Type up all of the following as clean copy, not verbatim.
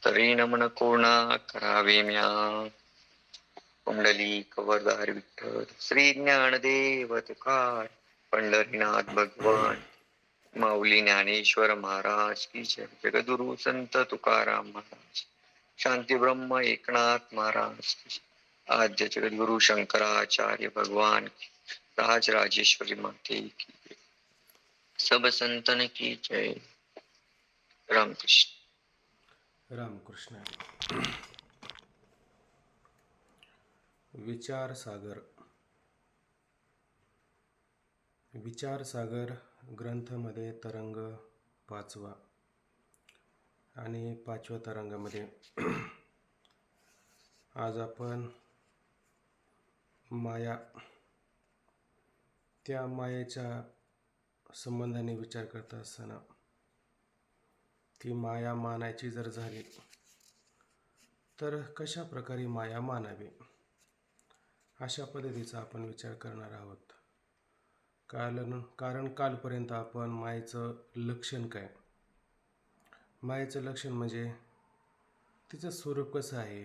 तरी नमन कोणा करावे म्या. कुंडली कवरदार विठ्ठल श्री ज्ञानदेव तुकार पंढरीनाथ भगवान माऊली ज्ञानेश्वर महाराज की जय. जगद्गुरु संत तुकाराम महाराज, शांती ब्रह्म एकनाथ महाराज की जय. आद्य जगद्गुरु शंकराचार्य भगवान की, राज राजेश्वरी माते की जय. सब संतन की जय. रामकृष्ण. रामकृष्ण. विचारसागर. विचारसागर ग्रंथामध्ये तरंग 5वा आणि 5व्या तरंगामध्ये आज आपण माया, त्या मायेच्या संबंधाने विचार करत असताना ती माया मानायची जर झाली तर कशा प्रकारे माया मानावी, अशा पद्धतीचा आपण विचार करणार आहोत. कारण कालपर्यंत आपण मायेचं लक्षण काय, मायेचं लक्षण म्हणजे तिचं स्वरूप कसं आहे,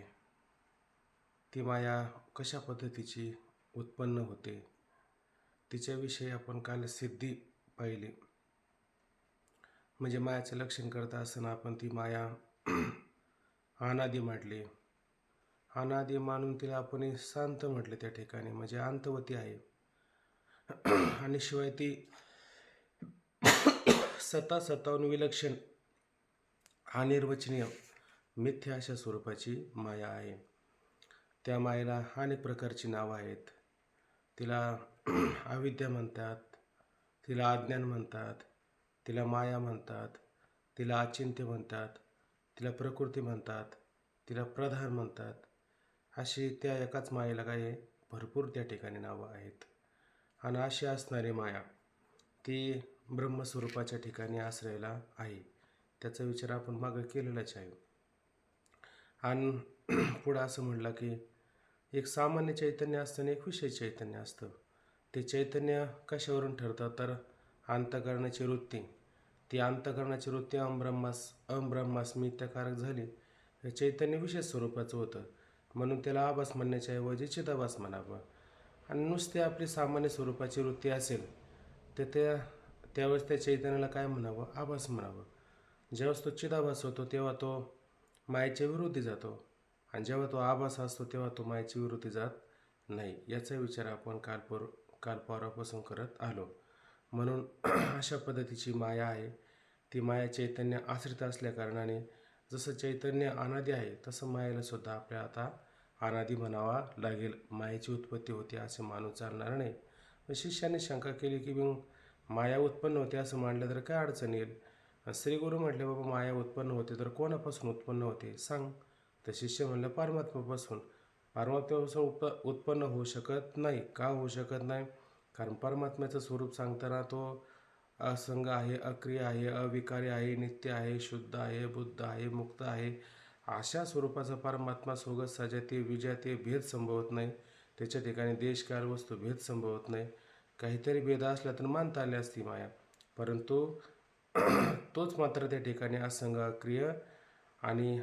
ती माया कशा पद्धतीची उत्पन्न होते, तिच्याविषयी आपण काल सिद्धी पाहिली. म्हणजे मायाचं लक्षण करता असताना आपण ती माया अनादी म्हटली. अनादी मानून तिला आपण शांत म्हटले त्या ठिकाणी, म्हणजे अंतवती आहे. आणि शिवाय ती सत्तावन्न विलक्षण अनिर्वचनीय मिथ्या अशा स्वरूपाची माया आहे. त्या मायेला अनेक प्रकारची नावं आहेत. तिला अविद्या म्हणतात, तिला अज्ञान म्हणतात, तिला माया म्हणतात, तिला अचिंत्य म्हणतात, तिला प्रकृती म्हणतात, तिला प्रधान म्हणतात. अशी त्या एकाच मायेला काही भरपूर त्या ठिकाणी नावं आहेत. आणि अशी असणारी माया ती ब्रह्मस्वरूपाच्या ठिकाणी आश्रयाला आहे. त्याचा विचार आपण मागं केलेलाच आहे. आणि पुढं असं म्हटलं की एक सामान्य चैतन्य असतं आणि एक विशेष चैतन्य असतं. ते चैतन्य कशावरून ठरतं तर अंतःकरणाची वृत्ती. ती अंतःकरणाची वृत्ती अहंब्रह्मास्मी इत्याकारक झाली, हे चैतन्य विशेष स्वरूपाचं होतं, म्हणून त्याला आभास म्हणण्याच्या ऐवजी चिदाभास म्हणावं. आणि नुसते आपली सामान्य स्वरूपाची वृत्ती असेल तर त्यावेळेस त्या चैतन्याला काय म्हणावं, आभास म्हणावं. ज्यावेळेस तो चिदाभास होतो तेव्हा तो मायेच्या विरोधी जातो, आणि जेव्हा तो आभास असतो तेव्हा तो मायेच्या विरोधी जात नाही. याचा विचार आपण कालपरापासून करत आलो. म्हणून अशा पद्धतीची माया आहे. ती माया चैतन्य आश्रित असल्या कारणाने जसं चैतन्य अनादी आहे तसं मायेला सुद्धा आपल्या आता अनादी म्हणावा लागेल. मायेची उत्पत्ती होते असे मानून चालणार नाही. शिष्याने शंका केली की मग माया उत्पन्न होते असं मानलं तर काय अडचण येईल. श्रीगुरु म्हटले, बाबा माया उत्पन्न होते तर कोणापासून उत्पन्न होते सांग. तर शिष्य म्हणलं, परमात्म्यापासून. परमात्म्यापासून उत्पन्न होऊ शकत नाही. का होऊ शकत नाही? कारण परमात्म्याचं स्वरूप सांगताना तो असंग आहे, अक्रिय आहे, अविकारी आहे, नित्य आहे, शुद्ध आहे, बुद्ध आहे, मुक्त आहे. अशा स्वरूपाचा परमात्मा सोगत सजातीय विजातीय भेद संभवत नाही. त्याच्या ठिकाणी देशकाल वस्तू भेद संभवत नाही. काहीतरी भेद असला तर मानता आली असती माया, परंतु तोच मात्र त्या ठिकाणी असंग, अक्रिय आणि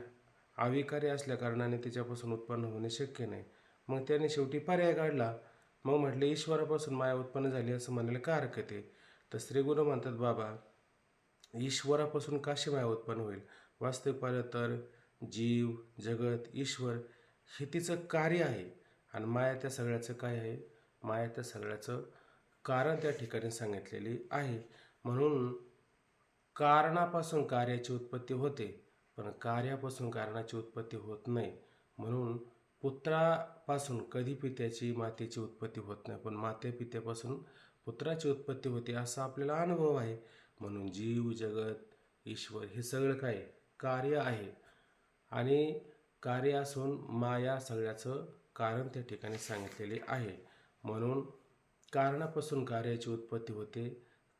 अविकारी असल्या कारणाने तिच्यापासून उत्पन्न होणे शक्य नाही. मग त्याने शेवटी पर्याय काढला. मग म्हटले, ईश्वरापासून माया उत्पन्न झाली असं म्हणायला काय हरकत आहे? तर श्रीगुरु म्हणतात, बाबा ईश्वरापासून कशी माया उत्पन्न होईल? वास्तविक पाहिलं तर जीव, जगत, ईश्वर हे तिचं कार्य आहे. आणि माया त्या सगळ्याचं काय आहे? माया त्या सगळ्याचं कारण त्या ठिकाणी सांगितलेली आहे. म्हणून कारणापासून कार्याची उत्पत्ती होते, पण कार्यापासून कारणाची उत्पत्ती होत नाही. म्हणून पुत्रापासून कधी पित्याची मातेची उत्पत्ती होत नाही, पण माते पित्यापासून पुत्राची उत्पत्ती होते असा आपल्याला अनुभव आहे. म्हणून जीव, जगत, ईश्वर हे सगळं काय कार्य आहे. आणि कार्य असून माया सगळ्याचं कारण त्या ठिकाणी सांगितलेले आहे. म्हणून कारणापासून कार्याची उत्पत्ती होते,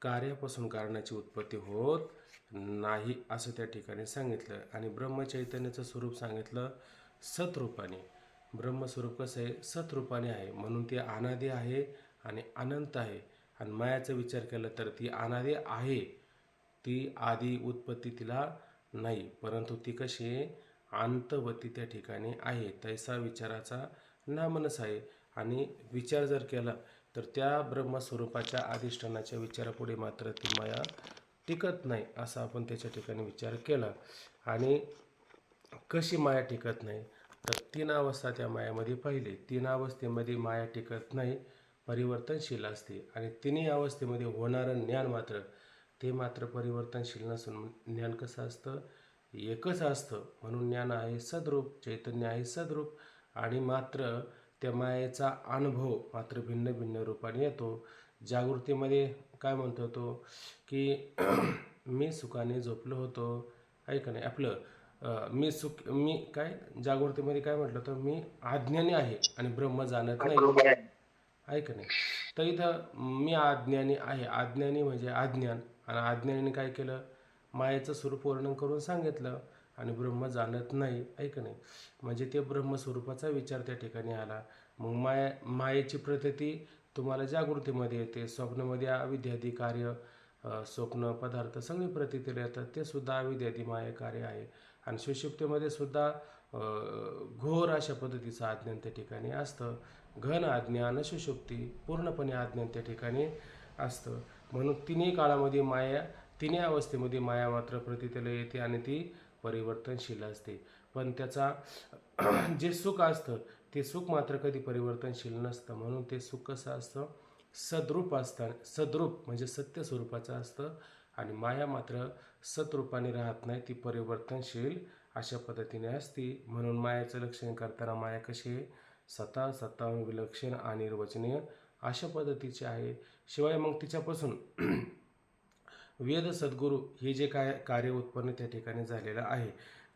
कार्यापासून कारणाची उत्पत्ती होत नाही असं त्या ठिकाणी सांगितलं. आणि ब्रह्मचैतन्याचं स्वरूप सांगितलं सतरूपाने. ब्रह्मस्वरूप कसं आहे? सतरूपाने आहे. म्हणून ती अनादी आहे आणि अनंत आहे. आणि मायाचा विचार केला तर ती अनादी आहे, ती आधी उत्पत्ती तिला नाही, परंतु ती कशी आहे? अंतवती त्या ठिकाणी आहे, तैसा विचाराचा नामनस आहे. आणि विचार जर केला तर त्या ब्रह्मस्वरूपाच्या अधिष्ठानाच्या विचारापुढे मात्र ती माया टिकत नाही, असा आपण त्याच्या ठिकाणी विचार केला. आणि कशी माया टिकत नाही, तर तीन अवस्था त्या मायामध्ये पाहिली. तीन अवस्थेमध्ये माया टिकत नाही, परिवर्तनशील असते. आणि तिन्ही अवस्थेमध्ये होणारं ज्ञान मात्र ते मात्र परिवर्तनशील नसून ज्ञान कसं असतं, एकच असतं. म्हणून ज्ञान आहे सद्रूप, चैतन्य आहे सद्रूप. आणि मात्र त्या मायेचा अनुभव मात्र भिन्न भिन्न रूपाने येतो. जागृतीमध्ये काय म्हणतो तो, की मी सुखाने झोपलो होतो, आहे का नाही आपलं, मी काय जागृतीमध्ये काय म्हटलं तर मी अज्ञानी आहे आणि ब्रह्म जाणत नाही, बरोबर आहे. आहे का नाही. तर इथं मी अज्ञानी आहे, अज्ञानी म्हणजे अज्ञान. आणि अज्ञानीने काय केलं, मायेचं स्वरूप वर्णन करून सांगितलं आणि ब्रह्म जाणत नाही, आहे का नाही. म्हणजे ते ब्रह्मस्वरूपाचा विचार त्या ठिकाणी आला. मग मायेची प्रतीती तुम्हाला जागृतीमध्ये येते. स्वप्नामध्ये अविद्यादी कार्य, स्वप्न पदार्थ सगळी प्रतीतीला येतात, ते सुद्धा अविद्यादी माया कार्य आहे. आणि सुषुप्तीमध्ये सुद्धा घोर अशा पद्धतीचं अज्ञान त्या ठिकाणी असतं. घन अज्ञान सुषुप्ती, पूर्णपणे अज्ञान त्या ठिकाणी असतं. म्हणून तिन्ही काळामध्ये माया, तिन्ही अवस्थेमध्ये माया मात्र प्रतीतीला येते आणि ती परिवर्तनशील असते. पण त्याचा जे सुख असतं ते सुख मात्र कधी परिवर्तनशील नसतं. म्हणून ते सुख कसं असतं, सद्रूप असतं. सद्रूप म्हणजे सत्य स्वरूपाचं असतं. आणि माया मात्र सद्रूपाने राहत नाही, ती परिवर्तनशील अशा पद्धतीने असते. म्हणून मायाचं लक्षण करताना माया कशी आहे, सता सत्तावन्न विलक्षण अनिर्वचनीय अशा पद्धतीचे आहे. शिवाय मग तिच्यापासून वेद सद्गुरू हे जे काय कार्य उत्पन्न त्या ठिकाणी झालेलं आहे,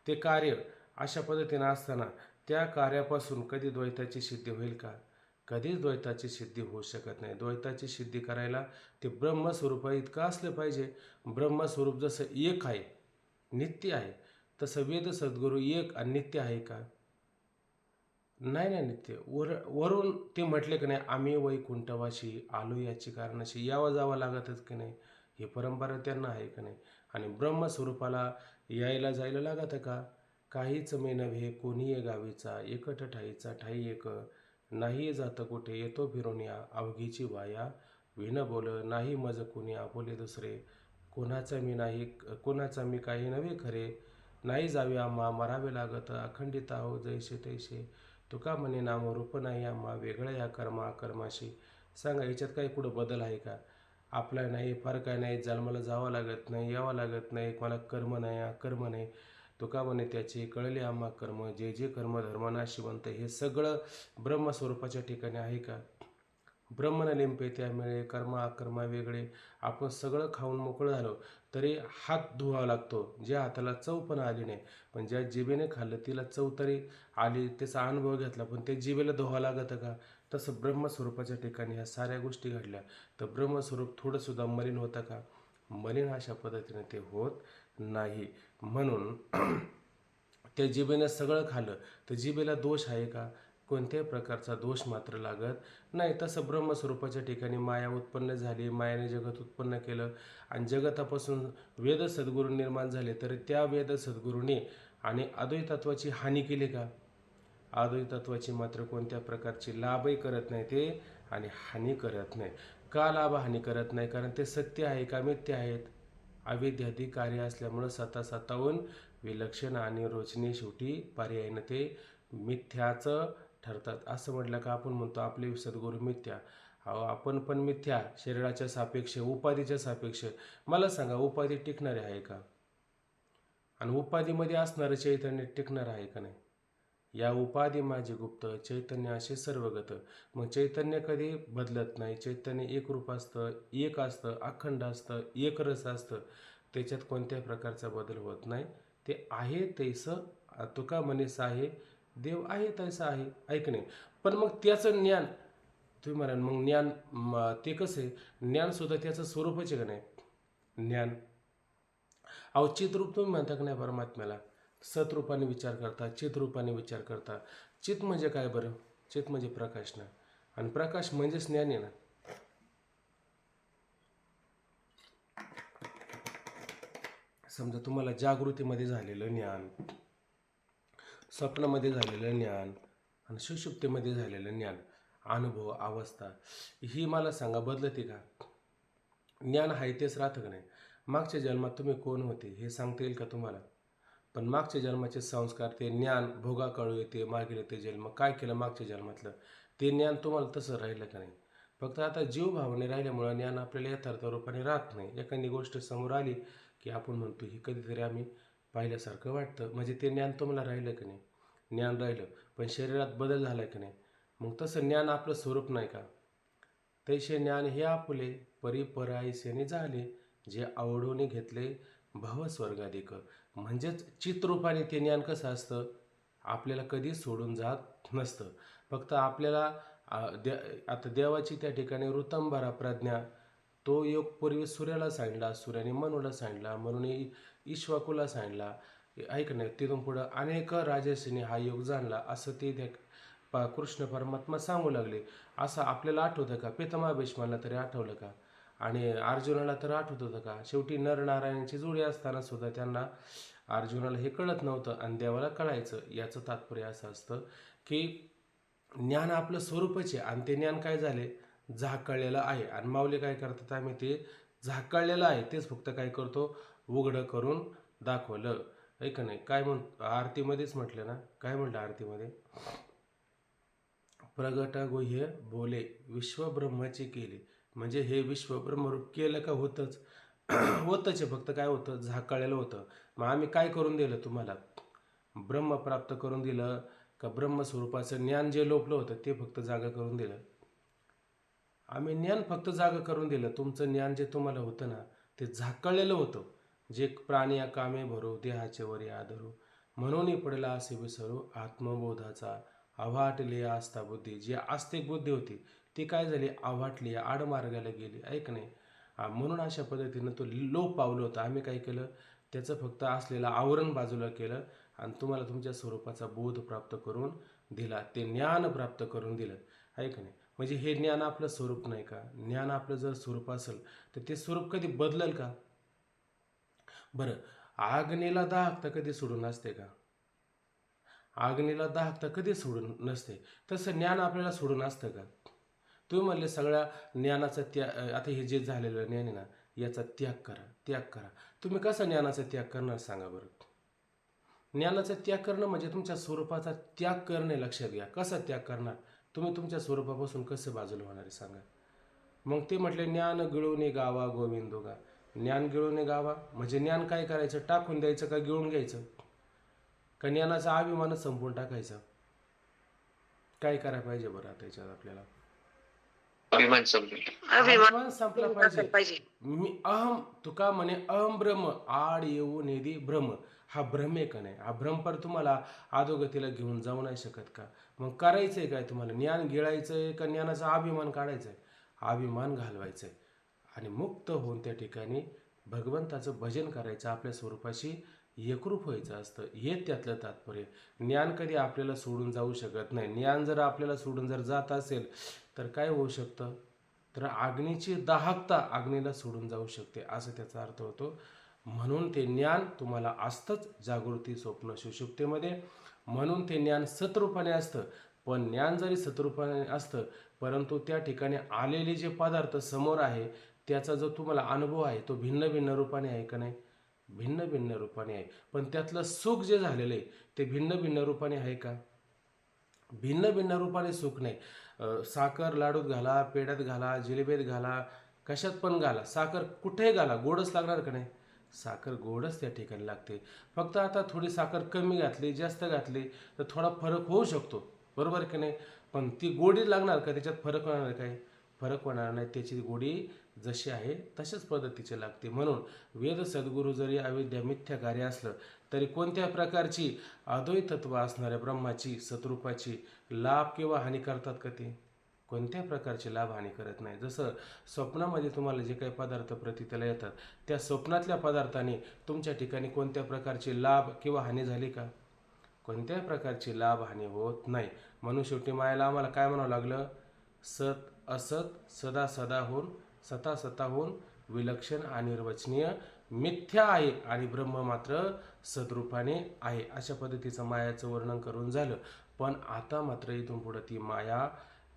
ते कार्य अशा पद्धतीनं असताना त्या कार्यापासून कधी द्वैताची सिद्धी होईल का? कधीच द्वैताची सिद्धी होऊ शकत नाही. द्वैताची सिद्धी करायला ते ब्रह्मस्वरूप इतकं असलं पाहिजे. ब्रह्मस्वरूप जसं एक आहे, नित्य आहे, तसं वेद सद्गुरू एक आणि नित्य आहे का? नाही ना नित्य. वरून ते म्हटले की नाही, आम्ही वैकुंठवासी आलो याची कारणाशी, यावं जावं लागतच की नाही, ही परंपरा त्यांना आहे का नाही. आणि ब्रह्मस्वरूपाला यायला जायला लागतं का? काहीच मे नव्हे कोणी गावीचा, एकट ठाईचा ठाई एक. नाही जात कुठे येतो फिरून या, अवघीची वाया विन बोल. नाही मज कोणी आपुले दुसरे, कोणाचा मी काही नव्हे खरे. नाही जावे आम्हा मरावे लागत, अखंडित आहो जैसे तैसे. तुका म्हणे नाम रूप नाही आम्हा, वेगळं या कर्मा अकर्माशी. सांगा याच्यात काही कुठं बदल आहे का? आपला नाही, फार काय नाही, जन्माला जावं लागत नाही, यावं लागत नाही, मला कर्म नाही अकर्म नाही. तुका म्हणे त्याचे कळले आम्हा कर्म, जे जे कर्म धर्मनाशी बनतं. हे सगळं ब्रह्मस्वरूपाच्या ठिकाणी आहे का? ब्रह्मन लिंपे त्यामुळे कर्म अकर्मा वेगळे. आपण सगळं खाऊन मोकळं झालो तरी हात धुवावा लागतो, ज्या हाताला चव पण आली नाही. पण ज्या जिभेने खाल्लं तिला चव तरी आली, त्याचा अनुभव घेतला, पण ते जिभेला धुवावं लागतं का? तसं ब्रह्मस्वरूपाच्या ठिकाणी ह्या साऱ्या गोष्टी घडल्या तर ब्रह्मस्वरूप थोडंसुद्धा मलिन होतं का? मलिन अशा पद्धतीने ते होत नाही. म्हणून त्या जिभेनं सगळं खाल्लं तर जिभेला दोष आहे का? कोणत्याही प्रकारचा दोष मात्र लागत नाही. तसं ब्रह्मस्वरूपाच्या ठिकाणी माया उत्पन्न झाली, मायाने जगत उत्पन्न केलं आणि जगतापासून वेद सद्गुरू निर्माण झाले, तर त्या वेद सद्गुरूंनी आणि अद्वैत तत्वाची हानी केली का? अद्वैत तत्वाची मात्र कोणत्या प्रकारची लाभही करत नाही ते आणि हानी करत नाही. का लाभ हानी करत नाही? कारण ते सत्य आहे का मिथ्य आहेत? अविद्यादी कार्य असल्यामुळं सत्तावन्न विलक्षण आणि रोचनीय, शेवटी पर्यायीनं ते मिथ्याचं ठरतात. असं म्हटलं का आपण म्हणतो आपले सद्गुरू मिथ्या. अहो आपण पण मिथ्या, शरीराच्या सापेक्ष, उपाधीच्या सापेक्ष. मला सांगा उपाधी टिकणारी आहे का? आणि उपाधीमध्ये असणारं चैतन्य टिकणार आहे का नाही? या उपाधी माझे गुप्त, चैतन्य असे सर्वगत. मग चैतन्य कधी बदलत नाही. चैतन्य एक रूप असतं, एक असतं, अखंड असतं, एक रस असतं. त्याच्यात कोणत्याही प्रकारचा बदल होत नाही. ते आहे तैसं, तुका म्हणेस आहे, देव आहे तैसा आहे, ऐक नाही. पण मग त्याचं ज्ञान तुम्ही म्हणाल, मग ज्ञान ते कसं आहे, ज्ञानसुद्धा त्याचं स्वरूपच आहे का नाही ज्ञान. अहो चितरूप तुम्ही म्हणता का नाही परमात्म्याला, सतरूपाने विचार करता, चितरूपाने विचार करता. चित म्हणजे काय बरं? चित म्हणजे प्रकाश ना, आणि प्रकाश म्हणजेच ज्ञान आहे ना. समजा तुम्हाला जागृतीमध्ये झालेलं ज्ञान, स्वप्नामध्ये झालेलं ज्ञान आणि सुषुप्तीमध्ये झालेलं ज्ञान, अनुभव, अवस्था, ही मला सांगा बदलते का? ज्ञान आहे तेच राहतं का नाही? मागच्या जन्मात तुम्ही कोण होते हे सांगता येईल का तुम्हाला? पण मागच्या जन्माचे संस्कार, ते ज्ञान भोगाकळू येते, मागील येते जन्म, काय केलं मागच्या जन्मातलं, ते ज्ञान तुम्हाला तसं राहिलं का नाही? फक्त आता जीवभावने राहिल्यामुळं ज्ञान आपल्याला यथार्थ रूपाने राहत नाही. एखादी गोष्ट समोर आली की आपण म्हणतो ही कधीतरी आम्ही पाहिल्यासारखं वाटतं, म्हणजे ते ज्ञान तुम्हाला राहिलं का नाही? ज्ञान राहिलं, पण शरीरात बदल झाला की नाही? मग तसं ज्ञान आपलं स्वरूप नाही का? तैसे ज्ञान हे आपुले परी परायसेने झाले, जे आवडून घेतले भव स्वर्गाधिक. म्हणजेच चित्रूपाने ते ज्ञान कसं असतं, आपल्याला कधी सोडून जात नसतं. फक्त आपल्याला आता देवाची त्या ठिकाणी ऋतंभरा प्रज्ञा, तो योग पूर्वी सूर्याला सांडला, सूर्याने मनूला सांडला, मनूने ईश्वाकूला सांडला, ऐक नाही, तिथून पुढं अनेक राजर्षींनी हा योग जाणला, असं ते कृष्ण परमात्मा सांगू लागले. असं आपल्याला आठवतं का? पितामह भीष्माला तरी आठवलं का? आणि अर्जुनाला तर आठवत होतं का? शेवटी नरनारायणाची जोडी असताना सुद्धा त्यांना, अर्जुनाला हे कळत नव्हतं आणि देवाला कळायचं. याचं तात्पर्य असं असतं की ज्ञान आपलं स्वरूपच आहे आणि ते ज्ञान काय झाले, झाकळलेलं आहे. आणि माऊली काय करतात, आम्ही ते झाकळलेलं आहे तेच फक्त काय करतो, उघडं करून दाखवलं. ऐक नाही, काय आरतीमध्येच म्हटलं ना, काय म्हटलं आरतीमध्ये, प्रगट गुह्य बोले विश्वब्रह्माचे केले. म्हणजे हे विश्व ब्रह्मरूप केलं का? होतंच. होतंच आहे, फक्त काय होतं, झाकळलेलं होतं. मग आम्ही काय करून दिलं तुम्हाला? ब्रह्म प्राप्त करून दिलं का? ब्रह्मस्वरूपाचं ज्ञान जे लोपलं होतं ते फक्त जागा करून दिलं? आम्ही ज्ञान फक्त जागा करून दिलं. तुमचं ज्ञान जे तुम्हाला होतं ना, ते झाकळलेलं होतं. जे प्राणी या कामे भरो, देहाचे वरी आदरू, म्हणून पडला असे विसरू, आत्मबोधाचा अवाटली आस्था बुद्धी. जी आस्तिक बुद्धी होती ती काय झाली, अवाटली, आडमार्गाला गेली. ऐक नाही, म्हणून अशा पद्धतीनं तो लोप पावलं होतं. आम्ही काय केलं, त्याचं फक्त असलेलं आवरण बाजूला केलं आणि तुम्हाला तुमच्या स्वरूपाचा बोध प्राप्त करून दिला, ते ज्ञान प्राप्त करून दिलं. ऐक नाही, म्हणजे हे ज्ञान आपलं स्वरूप नाही का? ज्ञान आपलं जर स्वरूप असेल तर ते स्वरूप कधी बदलल का? बरं, आग्नेला दाहकता कधी सोडून असते का? आग्नेला दाहकता कधी सोडून नसते. तसं ज्ञान आपल्याला सोडून असतं का? तुम्ही म्हणले सगळ्या ज्ञानाचा त्याग, आता हे जे झालेलं ज्ञान आहे ना, याचा त्याग करा, त्याग करा. तुम्ही कसा ज्ञानाचा त्याग करणार सांगा बरं? ज्ञानाचा त्याग करणं म्हणजे तुमच्या स्वरूपाचा त्याग करणे. लक्षात घ्या, कसा त्याग करणार? तुम्ही तुमच्या स्वरूपापासून कसं बाजूला होणार आहे सांगा? मग ते म्हटले, ज्ञान गिळून गावा गोविंदोगा. ज्ञान गिळून गावा म्हणजे ज्ञान काय करायचं, टाकून द्यायचं का गिळून घ्यायचं? का ज्ञानाचा अभिमानच संपवून टाकायचा? काय करायला पाहिजे बरं आता याच्यात आपल्याला? अभिमान समजून अभिमान संपला पाहिजे. मी अहम, तुका म्हणे अहम ब्रह्म, आड येऊ नेदी भ्रम. हा भ्रम आहे का नाही? हा भ्रम पर तुम्हाला अधोगतीला घेऊन जाऊ नाही शकत का? मग करायचंय काय तुम्हाला? ज्ञान गिळायचंय का ज्ञानाचा अभिमान काढायचाय? अभिमान घालवायचाय आणि मुक्त होऊन त्या ठिकाणी भगवंताचं भजन करायचं, आपल्या स्वरूपाशी एकरूप व्हायचं असतं. हे त्यातलं तात्पर्य. ज्ञान कधी आपल्याला सोडून जाऊ शकत नाही. ज्ञान जर आपल्याला सोडून जर जात असेल तर काय होऊ शकतं, तर अग्नीची दाहकता अग्नीला सोडून जाऊ शकते, असं त्याचा अर्थ होतो. म्हणून ते ज्ञान तुम्हाला असतंच जागृती, स्वप्न, सुषुप्तीमध्ये. म्हणून ते ज्ञान सतरूपाने असतं. पण ज्ञान जरी सतरूपाने असतं, परंतु त्या ठिकाणी आलेले जे पदार्थ समोर आहे त्याचा जो तुम्हाला अनुभव आहे तो भिन्न भिन्न रूपाने आहे का नाही? भिन्न भिन्न रूपाने आहे. पण त्यातलं सुख जे झालेलं आहे ते भिन्न भिन्न रूपाने आहे का? भिन्न भिन्न रूपाने सुख नाही. साखर लाडूत घाला, पेढ्यात घाला, जिलेबीत घाला, कशात पण घाला, साखर कुठेही घाला, गोडच लागणार का नाही? साखर गोडच त्या ठिकाणी लागते. फक्त आता थोडी साखर कमी घातली, जास्त घातली तर थोडा फरक होऊ शकतो, बरोबर की नाही? पण ती गोडी लागणार का? त्याच्यात फरक होणार काय? फरक होणार नाही. त्याची गोडी जशी आहे तशाच पद्धतीची लागते. म्हणून वेद सद्गुरू जरी अविद्या मिथ्या कार्य असलं तरी कोणत्या प्रकारची अद्वैतत्व असणाऱ्या ब्रह्माची, सतरूपाची लाभ किंवा हानी करतात का? ते कोणत्या प्रकारची लाभ हानी करत नाही. जसं स्वप्नामध्ये तुम्हाला जे काही पदार्थ प्रतीला येतात त्या स्वप्नातल्या पदार्थाने तुमच्या ठिकाणी कोणत्या प्रकारची लाभ किंवा हानी झाली का? कोणत्याही प्रकारची लाभ हानी होत नाही. म्हणून शेवटी मायाला आम्हाला काय म्हणावं लागलं, सत असत सदा सदा होऊन सता सता होऊन विलक्षण अनिर्वचनीय मिथ्या आहे आणि ब्रह्म मात्र सद्रूपाने आहे. अशा पद्धतीचं मायाचं वर्णन करून झालं. पण आता मात्र इथून पुढं ती माया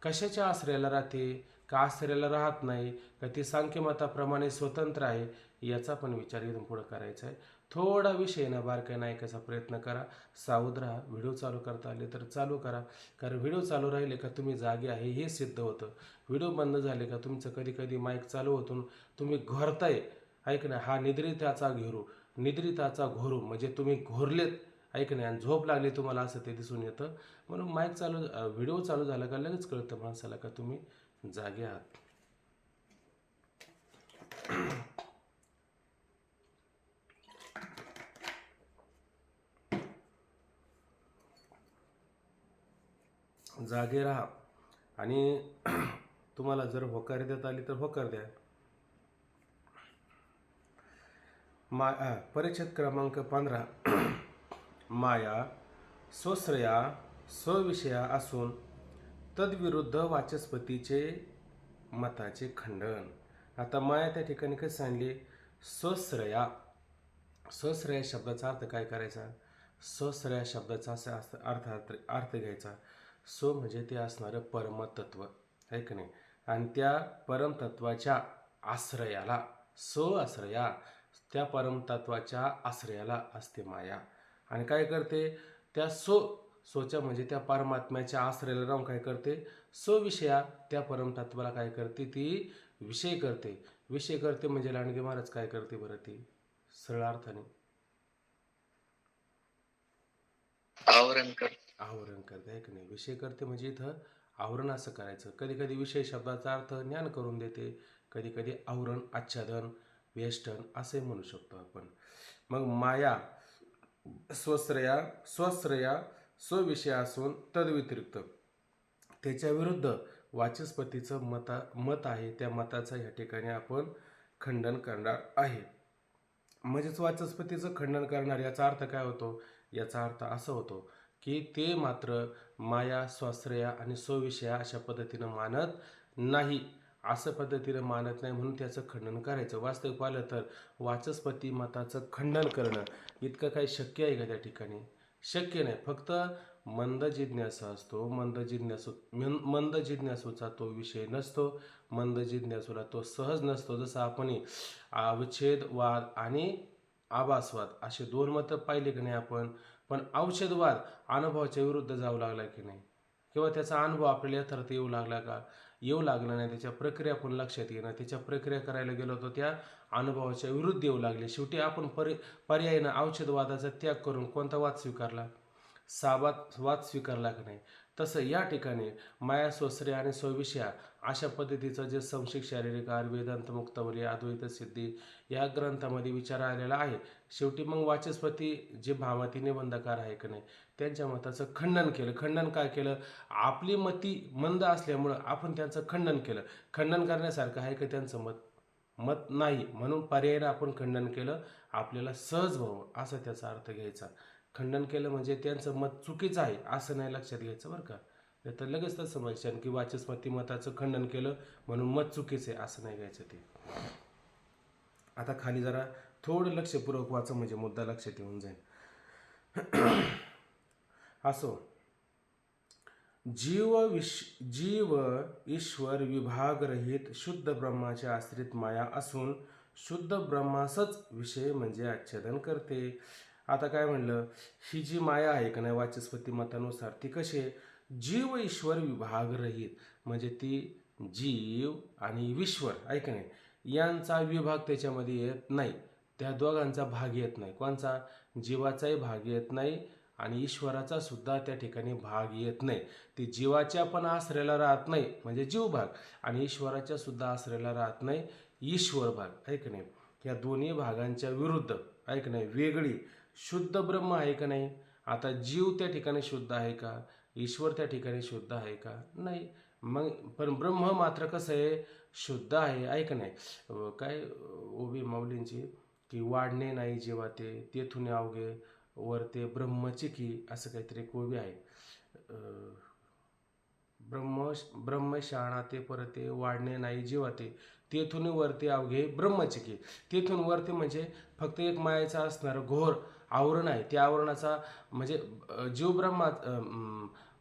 कशाच्या आश्रयाला राहते, का आश्रयाला राहत नाही, का ती सांख्यमताप्रमाणे स्वतंत्र आहे, याचा पण विचार इथून पुढं करायचा आहे. थोडा विषय ना बारकाईनं ऐकायचा प्रयत्न करा. सावध राहा. व्हिडिओ चालू करता आले तर चालू करा, कारण व्हिडिओ चालू राहिले का तुम्ही जागे आहे हे सिद्ध होतं. व्हिडिओ बंद झाले का तुमचं कधी कधी माईक चालू होतून तुम्ही घोरताय. ऐक ना, हा निद्रिताचा घोरू म्हणजे तुम्ही घोरलेत. ऐक ना, आणि झोप लागली तुम्हाला असं ते दिसून येतं. म्हणून माईक चालू व्हिडिओ चालू झाला का लगेच कळतं माणसाला का तुम्ही जागे आहात. जागे राहा आणि तुम्हाला जर होकार देता आली तर होकार द्या. परिच्छेद क्रमांक 15. माया स्वश्रया स्वविषया असून तद्विरुद्ध वाचस्पतीचे मताचे खंडन. आता माया त्या ठिकाणी कसं सांगली? स्वश्रया. स्वश्रया शब्दाचा अर्थ काय करायचा? स्वश्रया शब्दाचा असा अर्थ घ्यायचा. स्व म्हणजे ते असणारं परमतत्व आहे का नाही, आणि त्या परमतत्वाच्या आश्रयाला आश्रया, त्या परमतत्वाच्या आश्रयाला असते माया. आणि काय करते? त्या सोच्या म्हणजे त्या परमात्म्याच्या आश्रयाला राहून काय करते? स्वविषया, त्या परमतत्वाला काय करते? ती विषय करते. विषय करते म्हणजे लांडगे महाराज काय करते बरं? ती सरळ अर्थाने आवरण करते. आवरण करते आहे की नाही. विषय करते म्हणजे इथं आवरण असं करायचं. कधी कधी विषय शब्दाचा अर्थ ज्ञान करून देते, कधी कधी आवरण, आच्छादन, वेष्टन असे म्हणू शकतो आपण. मग माया स्वश्रया स्वविषय असून तद्व्यतिरिक्त त्याच्या विरुद्ध वाचस्पतीचं मत आहे. त्या मताचं या ठिकाणी आपण खंडन करणार आहे. म्हणजेच वाचस्पतीचं खंडन करणार याचा अर्थ काय होतो? याचा अर्थ असा होतो की ते मात्र माया, स्वाश्रया आणि स्वविषया अशा पद्धतीनं मानत नाही. असं पद्धतीनं मानत नाही म्हणून त्याचं खंडन करायचं. वास्तविक पाहिलं तर वाचस्पती मताचं खंडन करणं इतकं काही शक्य आहे का त्या ठिकाणी? शक्य नाही. फक्त मंद जिज्ञासा असतो. मंद जिज्ञासूचा तो विषय नसतो. मंद जिज्ञासूला तो सहज नसतो. जसं आपण अवच्छेदवाद आणि आभासवाद असे दोन मतं पाहिले की नाही आपण. पण औषधवाद अनुभवाच्या विरुद्ध जाऊ लागला की नाही, किंवा त्याचा अनुभव आपल्याला यथार्थ येऊ लागला का? येऊ लागला नाही. त्याच्या प्रक्रिया पण लक्षात येणं, त्याच्या प्रक्रिया करायला गेलो तर त्या अनुभवाच्या विरुद्ध येऊ लागले. शेवटी आपण पर्यायीनं औषधवादाचा त्याग करून कोणता वाद स्वीकारला? वाद स्वीकारला की नाही. तसं या ठिकाणी माया, स्वश्रय आणि स्वविषया अशा पद्धतीचं जे संशिक शारीरिक आहार, वेदांत मुक्तावली, अद्वैत सिद्धी या ग्रंथामध्ये विचार आलेला आहे. शेवटी मग वाचस्पती जे भामती निबंधकार आहे की नाही, त्यांच्या मताचं खंडन केलं. खंडन काय केलं? आपली मती मंद असल्यामुळं आपण त्यांचं खंडन केलं. खंडन करण्यासारखं आहे का त्यांचं मत नाही, म्हणून पर्यायानं आपण खंडन केलं. आपल्याला सहज व्हावं असा त्याचा अर्थ घ्यायचा. खंडन केलं म्हणजे त्यांचं मत चुकीचं आहे असं नाही लक्षात घ्यायचं बरं का. नाही तर लगेच तसं समजायचं की वाचस्पती मताचं खंडन केलं म्हणून मत चुकीचं आहे असं नाही घ्यायचं ते. आता खाली जरा थोडं लक्षपूर्वक वाचा म्हणजे मुद्दा लक्षात येऊन जाईल. असो, जीव ईश्वर विभागरहित शुद्ध ब्रह्माचे आश्रित माया असून शुद्ध ब्रह्मासच विषय म्हणजे आच्छादन करते. आता काय म्हणलं? ही जी माया आहे का नाही वाचस्पती मतानुसार ती कशी आहे? जीव ईश्वर विभागरहित म्हणजे ती जीव आणि ईश्वर आहे का नाही यांचा विभाग त्याच्यामध्ये येत नाही. त्या दोघांचा भाग येत नाही. कोणचा? जीवाचाही भाग येत नाही आणि ईश्वराचा सुद्धा त्या ठिकाणी भाग येत नाही. ती जीवाच्या पण आश्रयाला राहत नाही म्हणजे जीव भाग, आणि ईश्वराच्या सुद्धा आश्रयाला राहत नाही ईश्वर भाग आहे का नाही. या दोन्ही भागांच्या विरुद्ध आहे का नाही वेगळी शुद्ध ब्रह्म आहे का नाही. आता जीव त्या ठिकाणी शुद्ध आहे का? ईश्वर त्या ठिकाणी शुद्ध आहे का? नाही. मग पण ब्रह्म मात्र कसं आहे? शुद्ध आहे का नाही. काय ओबी माऊलींची की वाढणे नाही जेव्हा ते तेथून अवघे वर ते ब्रह्मचिकी असं काहीतरी एक ओबी आहे. ब्रह्मशाणा ते परते वाढणे नाही जेव्हा ते तेथून वरती अवघे ब्रह्मचिके. तेथून वरती म्हणजे फक्त एक मायेचं असणारं घोर आवरण आहे. त्या आवरणाचा म्हणजे जीव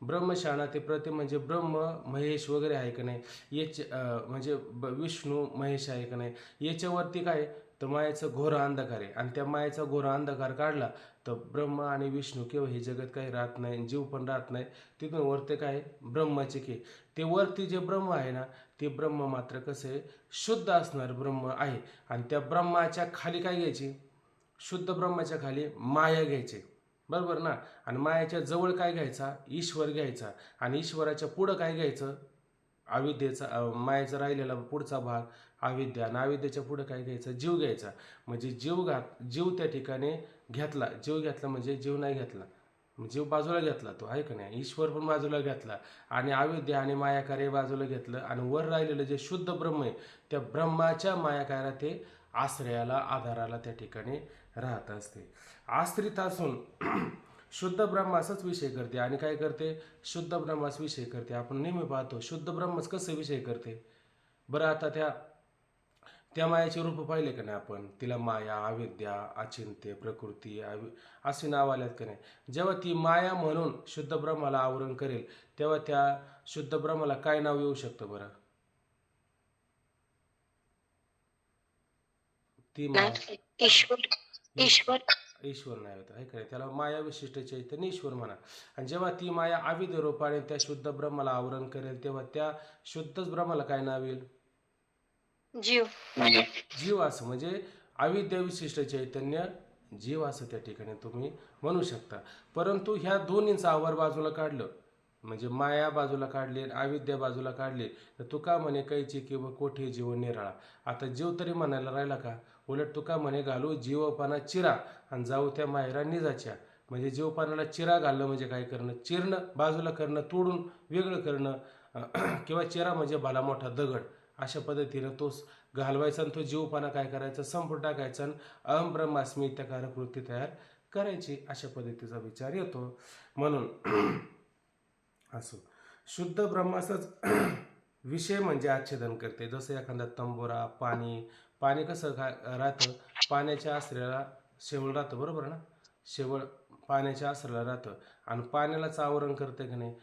ब्रह्मशाणा ते प्रति म्हणजे ब्रह्म महेश वगैरे आहे का नाही याचे म्हणजे विष्णू महेश आहे का नाही याच्यावरती काय तर मायेचं घोर अंधकार आहे. आणि त्या मायेचा घोर अंधकार काढला तर ब्रह्म आणि विष्णू किंवा हे जगत काही राहत नाही, जीव पण राहत नाही. तिथून वरती काय ब्रह्मचिके. ते वरती जे ब्रह्म आहे ना ते ब्रह्म मात्र कसं आहे शुद्ध असणार ब्रह्म आहे. आणि त्या ब्रह्माच्या खाली काय घ्यायची, शुद्ध ब्रह्माच्या खाली माया घ्यायची, बरोबर ना. आणि मायाच्या जवळ काय घ्यायचा, ईश्वर घ्यायचा. आणि ईश्वराच्या पुढं काय घ्यायचं, अविद्येचा मायेचा राहिलेला पुढचा भाग अविद्या. आणि अविद्येच्या पुढं काय घ्यायचं, जीव घ्यायचा. म्हणजे जीव त्या ठिकाणी घेतला. जीव घेतला म्हणजे जीव नाही घेतला, जीव बाजूला घेतला तो आहे का नाही. ईश्वर पण बाजूला घेतला आणि अविद्या आणि मायाकार्य बाजूला घेतलं. आणि वर राहिलेलं जे शुद्ध ब्रह्म आहे त्या ब्रह्माच्या मायाकार्यात ते आश्रयाला आधाराला त्या ठिकाणी राहत असते. आश्रित असून शुद्ध ब्रह्माचाच विषय करते. आणि काय करते, शुद्ध ब्रह्माच विषय करते. आपण नेहमी पाहतो शुद्ध ब्रह्मच कसं विषय करते बरं. आता त्या मायाचे रूप पाहिले का नाही आपण, तिला माया, अविद्या, अचिंत्य, प्रकृती असे नाव आल्यात का नाही. जेव्हा ती माया म्हणून शुद्ध ब्रह्माला आवरण करेल तेव्हा त्या शुद्ध ब्रह्माला काय नाव येऊ शकतं बरं. ती माया ईश्वर. ईश्वर. ईश्वर नाही होत आहे का नाही, त्याला माया विशिष्ट चैतन्य ईश्वर म्हणा. आणि जेव्हा ती माया अविद्य रूपाने त्या शुद्ध ब्रह्माला आवरण करेल तेव्हा त्या शुद्धच ब्रह्माला काय नाव येईल, जीव. जीव असं. म्हणजे अविद्या विशिष्ट चैतन्य जीव असं त्या ठिकाणी तुम्ही म्हणू शकता. परंतु ह्या दोन्हींचा आवर बाजूला काढलं म्हणजे माया बाजूला काढली आणि अविद्या बाजूला काढली तर तुका म्हणे कैची किंवा कोठे जीव निराळा. आता जीव तरी म्हणायला राहिला का, उलट तुका म्हणे घालू जीवपाना चिरा आणि जाऊ त्या माहेरा निजाच्या. म्हणजे जीवपानाला चिरा घालणं म्हणजे काय करणं, चिरणं, बाजूला करणं, तोडून वेगळं करणं किंवा चिरा म्हणजे भला मोठा दगड. अशा पद्धतीनं तो घालवायचा आणि तो जीवपाना काय करायचा, संपूर्ण टाकायचा आणि अहम ब्रह्मास्मी इत्याकारक वृत्ती तयार करायची. अशा पद्धतीचा विचार येतो. म्हणून असो शुद्ध ब्रह्माचाच विषय म्हणजे आच्छादन करते. जसं एखादा तंबोरा, पाणी कसं राहतं, पाण्याच्या आश्रयाला शेवळ राहतं, बरोबर ना. शेवळ पाण्याच्या आश्रयाला राहतं आणि पाण्यालाच आवरण करतं की नाही.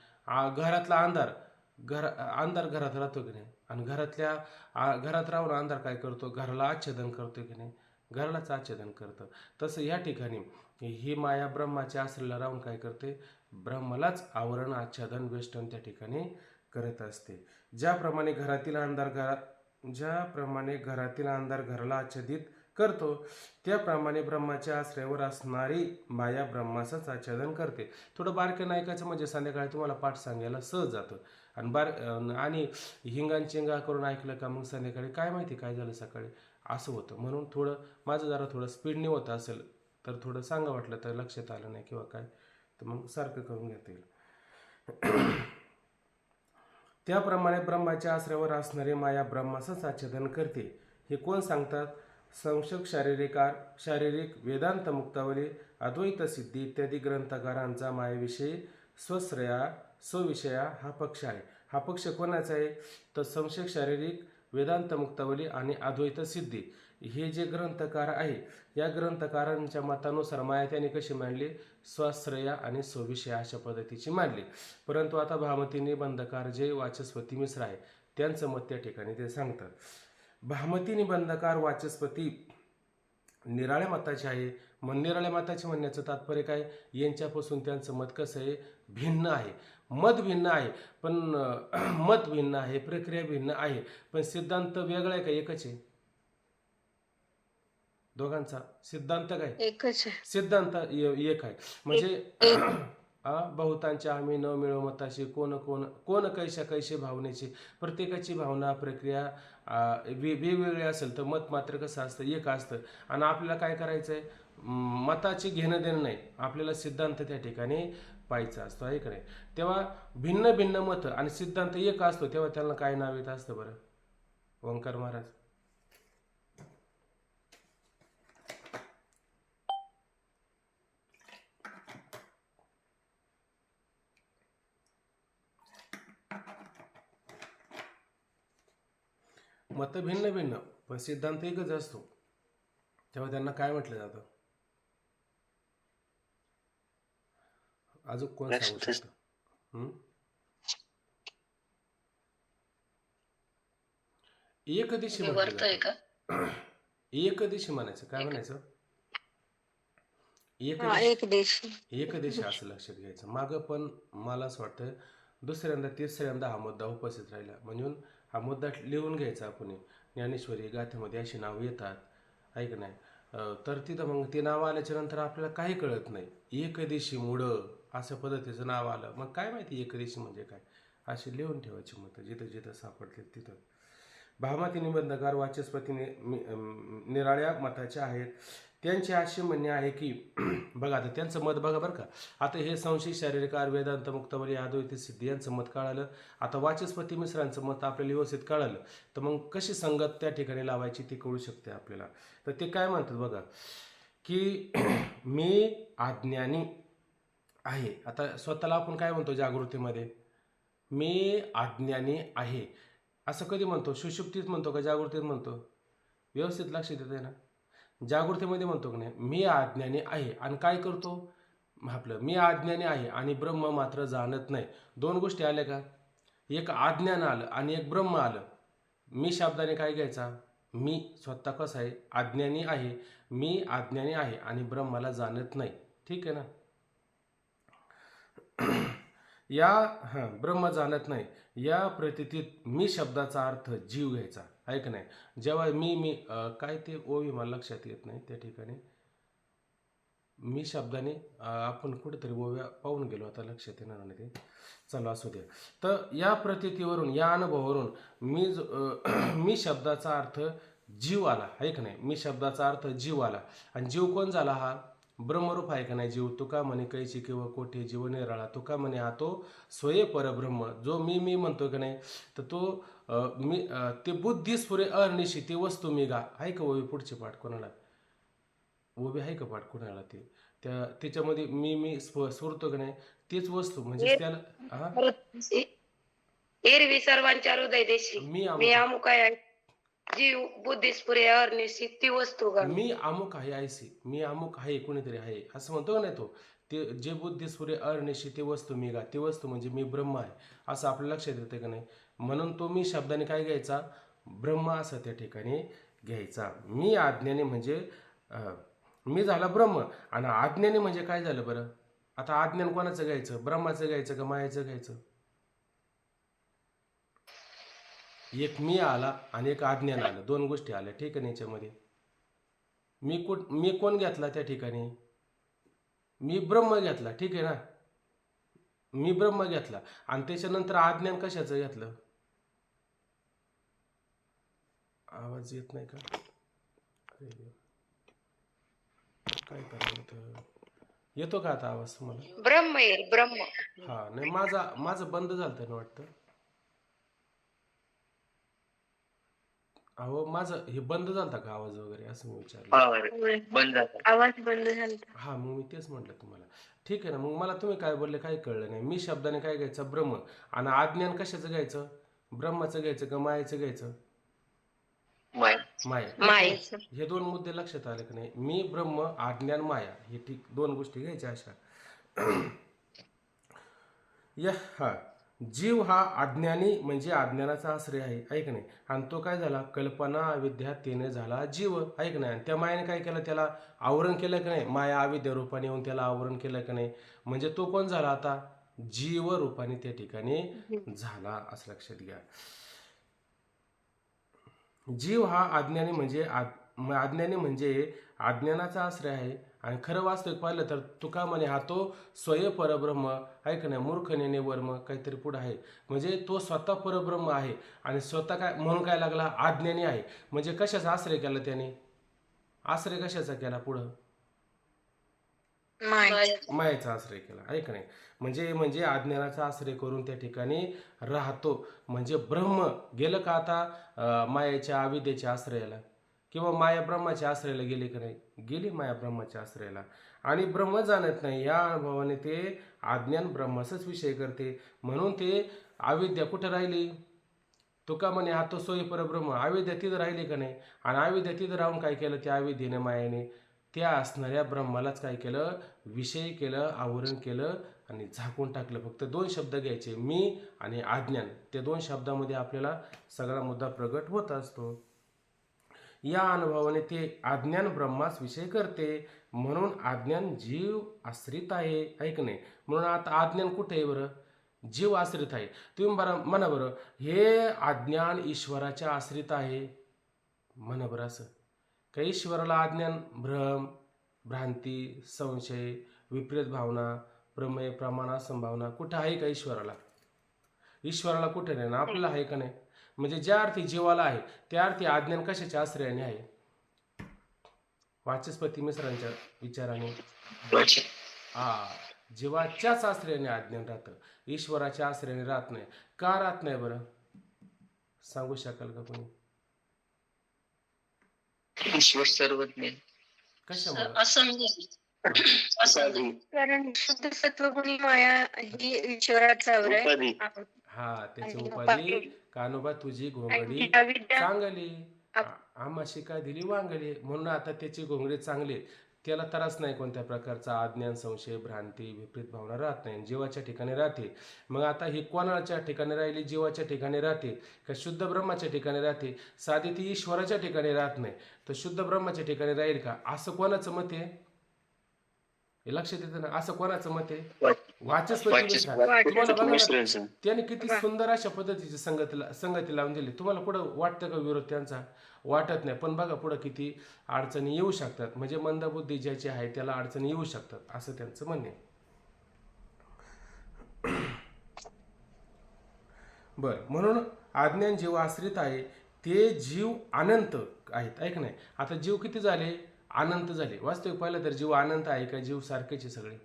घरातला अंधार घरात राहतो की नाही. आणि घरात राहून अंधार काय करतो, घराला आच्छादन करतो की नाही, घरालाच आच्छादन करतं. तसं या ठिकाणी ही माया ब्रह्माच्या आश्रयाला राहून काय करते, ब्रह्मालाच आवरण आच्छादन वेष्टन त्या ठिकाणी करत असते. ज्याप्रमाणे घरातील अंधार घराला आच्छादित करतो त्याप्रमाणे ब्रह्माच्या आश्रयावर असणारी माया ब्रह्माचंच आच्छादन करते. थोडं बारक्यानं ऐकायचं म्हणजे संध्याकाळी तुम्हाला पाठ सांगायला सहज जातं. आणि हिंगान चिंगा करून ऐकलं का मग संध्याकाळी काय माहिती काय झालं सकाळी असं होतं. म्हणून माझं जरा थोडं स्पीडने होत असेल तर थोडं सांगा, वाटलं तर लक्षात आलं नाही किंवा काय तर मग सारखं करून घेता येईल. त्याप्रमाणे ब्रह्माच्या आश्रयावर असणारी माया ब्रह्माचंच आच्छादन करते. हे कोण सांगतात, संशक शारीरिक वेदांत मुक्तावली, अद्वैत सिद्धी इत्यादी ग्रंथकारांचा मायाविषयी स्वविषया हा पक्ष आहे. हा पक्ष कोणाचा आहे तर संशक शारीरिक वेदांत मुक्तावली आणि अद्वैत सिद्धी हे जे ग्रंथकार आहे या ग्रंथकारांच्या मतानुसार माया त्यांनी कशी मांडली, स्वाश्रया आणि स्वविषया अशा पद्धतीची मांडली. परंतु आता भामती निबंधकार जे वाचस्पती मिश्र आहे त्यांचं मत त्या ठिकाणी ते सांगतात. भामती निबंधकार वाचस्पती निराळ्या मताचे आहे. मग निराळ्या मताचे म्हणण्याचं तात्पर्य काय, यांच्यापासून त्यांचं मत कसं आहे, भिन्न आहे. मत भिन्न आहे पण मत भिन्न आहे, प्रक्रिया भिन्न आहे, पण सिद्धांत वेगळा आहे का एकच आहे. दोघांचा सिद्धांत काय एकच आहे. सिद्धांत एक आहे. म्हणजे बहुतांच्या आम्ही न मिळव मताशी कोण कैसे भावनेची. प्रत्येकाची भावना प्रक्रिया वेगवेगळी असेल तर मत मात्र कसं असतं, एक असतं. आणि आपल्याला काय करायचं आहे, मताची घेणं देणं नाही, आपल्याला सिद्धांत त्या ठिकाणी पाहायचा असतो आहे का नाही. तेव्हा भिन्न भिन्न मतं आणि सिद्धांत एक असतो तेव्हा त्यांना काय नाव येत असतं बरं, ओंकार महाराज. मत भिन्न भिन्न पण सिद्धांत एकच असतो, तेव्हा त्यांना काय म्हटलं जातं? अजून कोण सांगू लक्षातच शकतं? हं? एकदिशी म्हटलं विवर्त आहे का? जातं. एकदिशी म्हणायचं, काय म्हणायचं? हा, एकदिशी. एक देश. एकदिशी असं लक्षात घ्यायचं. मागं पण मला असं वाटतं दुसऱ्यांदा तिसऱ्यांदा हा मुद्दा उपस्थित राहिला, म्हणून हा मुद्दा लिहून घ्यायचा आपण. ज्ञानेश्वरी गाथेमध्ये अशी नावं येतात, ऐक नाही. तर तिथं मग ते नाव आल्याच्या नंतर आपल्याला काही कळत नाही. एकदिशी मुळं असं पद्धतीचं नाव आलं, मग काय माहिती एकदिशी म्हणजे काय, अशी लिहून ठेवायची मतं जिथं जिथं सापडतील तिथं. भामाती निबंधकार वाचस्पती निराळ्या मताचे आहेत. त्यांचे असे म्हणणे आहे की बघा आता त्यांचं मत बघा बरं का. आता हे संशय शारीरिकार वेदांत मुक्तावली अद्वैत सिद्धी यांचं मत कळालं. आता वाचस्पती मिश्रांचं मत आपल्याला व्यवस्थित कळालं, तर मग कशी संगत त्या ठिकाणी लावायची ती कळू शकते आपल्याला. तर ते काय म्हणतात बघा की मी अज्ञानी आहे. आता स्वतःला आपण काय म्हणतो जागृतीमध्ये? मी अज्ञानी आहे असं कधी म्हणतो? सुषुप्तीत म्हणतो का जागृतीत म्हणतो? व्यवस्थित लक्षात येते ना? जागृतीमध्ये म्हणतो की नाही मी अज्ञानी आहे, आणि काय करतो आपलं? मी अज्ञानी आहे आणि ब्रह्म मात्र जाणत नाही. दोन गोष्टी आल्या का? एक अज्ञान आलं आणि एक ब्रह्म आलं. मी शब्दाने काय घ्यायचा? मी स्वतः कसं आहे? अज्ञानी आहे. मी अज्ञानी आहे आणि ब्रह्माला जाणत नाही. ठीक आहे ना? या ब्रह्म जाणत नाही या प्रतीतीत मी शब्दाचा अर्थ जीव घ्यायचा, आहे का नाही? जेव्हा मी काय ते ओवी मला लक्षात येत नाही त्या ठिकाणी. मी शब्दाने आपण कुठेतरी ओव्या पाहून गेलो, आता लक्षात येणार नाही ते. चला असू द्या. तर या प्रतीतीवरून या अनुभवावरून मी शब्दाचा अर्थ जीव आला, आहे का नाही? मी शब्दाचा अर्थ जीव आला. आणि जीव कोण झाला? हा ब्रह्मरूप आहे का नाही जीव? तुका म्हणे कैची किंवा कोठे जीव निराळा. तुका म्हणे हा तो स्वये परब्रह्म जो मी म्हणतो का नाही, तर तो ते बुद्धी स्फुरे अनिशी ती वस्तू मी गा. आहे का ओवी पुढचे पाठ कोणाला? ओवी आहे का पाठ कोणाला? ते त्याच्यामध्ये मी स्फुरतो का नाही तीच वस्तू म्हणजे त्याला. हा, एरवी सर्वांच्या हृदय देशी मी मी अमुक अमुक आहे, जीव बुद्धिस्फुरे अनिशी ती वस्तू का? मी अमुक आहे ऐसी, मी अमुक आहे कोणीतरी आहे असं म्हणतो का नाही तो? ते जे बुद्धी सूर्य अनिशी ती वस्तू मी गा, ती वस्तू म्हणजे मी ब्रह्म आहे असं आपल्या लक्षात येते का नाही? म्हणून तो मी शब्दाने काय घ्यायचा? ब्रह्म असं त्या ठिकाणी घ्यायचा. मी अज्ञानी म्हणजे मी झाला ब्रह्म, आणि अज्ञानी म्हणजे काय झालं बरं? आता अज्ञान कोणाचं घ्यायचं? ब्रह्माचं घ्यायचं का मायाचं घ्यायचं? एक मी आला आणि एक अज्ञान आलं, दोन गोष्टी आल्या, ठीक आहे ना? याच्यामध्ये मी कोण घेतला त्या ठिकाणी? मी ब्रह्म घेतला, ठीक आहे ना? मी ब्रह्म घेतला आणि त्याच्यानंतर अज्ञान कशाचं घेतलं? आवाज येत नाही का? अरे देवा. काय करायला इथं? येतो का आता आवाज तुम्हाला? ब्रह्म येईल ब्रह्म. हा, नाही माझं बंद झालं ना वाटतं. अहो माझं हे बंद झालं का आवाज वगैरे असं मी विचारलं. बंद झालं. आवाज बंद झाला. हा, मग मी तेच म्हटलं तुम्हाला. ठीक आहे ना? मग मला तुम्ही काय बोलले काही कळलं नाही. मी शब्दाने काय घ्यायचं? ब्रह्म. आणि अज्ञान कशाचं घ्यायचं? ब्रह्माचं घ्यायचं का मायेचं घ्यायचं? माय माया. मायेचं. हे दोन मुद्दे लक्षात आले की नाही? मी ब्रह्म, अज्ञान, माया, हे ठीक दोन गोष्टी घ्यायच्या अशा. हा जीव हा अज्ञानी म्हणजे अज्ञानाचा आश्रय आहे, ऐक नाही? आणि तो काय झाला? कल्पना अविद्या तेने झाला जीव, ऐक नाही? आणि त्या मायाने काय केलं? त्याला आवरण केलं की नाही? माया अविद्या रूपाने येऊन त्याला आवरण केलं की नाही? म्हणजे तो कोण झाला आता? जीव रूपाने त्या ठिकाणी झाला, असं लक्षात घ्या. जीव हा अज्ञानी म्हणजे अज्ञानाचा आश्रय आहे. आणि खरं वास्तविक पाहिलं तर तुका म्हणे हा तो स्वय परब्रह्म, आहे का नाही? मूर्खनेने वर्म काहीतरी पुढं आहे, म्हणजे तो स्वतः परब्रह्म आहे आणि स्वतः काय म्हणून काय लागला? अज्ञानी आहे. म्हणजे कशाचा आश्रय केला त्याने? आश्रय कशाचा केला पुढं? मायेचा आश्रय केला, आहे का नाही? म्हणजे अज्ञानाचा आश्रय करून त्या ठिकाणी राहतो. म्हणजे ब्रह्म गेलं का आता मायेच्या अविद्येच्या आश्रयाला? किंवा माया ब्रह्माच्या आश्रयाला गेली का नाही? गेली माया ब्रह्माच्या आश्रयाला. आणि ब्रह्म जाणत नाही या अनुभवाने ते अज्ञान ब्रह्माचाच विषय करते. म्हणून ते अविद्या कुठं राहिली? तुका म्हणे हा तो सोयी परब्रह्म. अविद्या तिथं राहिली का नाही? आणि अविद्या तिथं राहून काय केलं? त्या अविद्येने मायाने त्या असणाऱ्या ब्रह्मालाच काय केलं? विषय केलं, आवरण केलं आणि झाकून टाकलं. फक्त 2 शब्द घ्यायचे, मी आणि अज्ञान. त्या 2 शब्दामध्ये आपल्याला सगळा मुद्दा प्रगट होत असतो. या अनुभवाने ते अज्ञान ब्रह्मास विषय करते, म्हणून अज्ञान जीव आश्रित आहे. ऐक नाही, म्हणून आता अज्ञान कुठे आहे बरं? जीव आश्रित आहे. तुम्ही बरं म्हणा बरं, हे अज्ञान ईश्वराच्या आश्रित आहे. म्हणा बरं असं. का ईश्वराला अज्ञान, भ्रम, भ्रांती, संशय, विपरीत भावना, प्रमेय, प्रमाण, असंभावना कुठं आहे का ईश्वराला? ईश्वराला कुठे नाही ना, आपल्याला आहे का नाही? म्हणजे ज्या अर्थी जीवाला आहे त्या अर्थी अज्ञान कशाच्या आश्रयाने आहे? वाचस्पती मिश्रांच्या विचाराने जीवाच्याच आश्रयाने अज्ञान राहतं, ईश्वराच्या आश्रयाने राहत नाही. का राहत नाही बरं? सांगू शकाल का कोणी? ईश्वर सर्वज्ञ. कशामुळे? कारण शुद्ध सत्वगुणी माया ही ईश्वराचा आहे. हा, त्याची उपाधी कानोबा तुझी घोंगडी चांगली, आम्हाशी काय दिली वांगली. म्हणून आता त्याची घोंगडी चांगली, त्याला त्रास नाही कोणत्या प्रकारचा अज्ञान, संशय, भ्रांती, विपरीत भावना राहत नाही. जीवाच्या ठिकाणी राहते. मग आता ही कोणाच्या ठिकाणी राहिली? जीवाच्या ठिकाणी राहते का शुद्ध ब्रह्माच्या ठिकाणी राहते? साधी ती ईश्वराच्या ठिकाणी राहत नाही, तर शुद्ध ब्रह्माच्या ठिकाणी राहील का? असं कोणाचं मत आहे? हे लक्षात येतं ना? असं कोणाचं मत आहे? वाचस्पती मिश्रा. तुम्हाला बघा ना, त्याने किती सुंदर अशा पद्धतीची संगती लावून दिली. तुम्हाला पुढं वाटतं का विरोध त्यांचा? वाटत नाही. पण बघा पुढं किती अडचणी येऊ शकतात. म्हणजे मंदबुद्धी ज्याची आहे त्याला अडचणी येऊ शकतात, असं त्यांचं म्हणणे. बरं, म्हणून अज्ञान जीव आश्रित आहे, ते जीव अनंत आहेत. ऐक नाही, आता जीव किती झाले? अनंत झाले. वास्तविक पाहिलं तर जीव अनंत आहे का? जीव सारखेचे सगळे.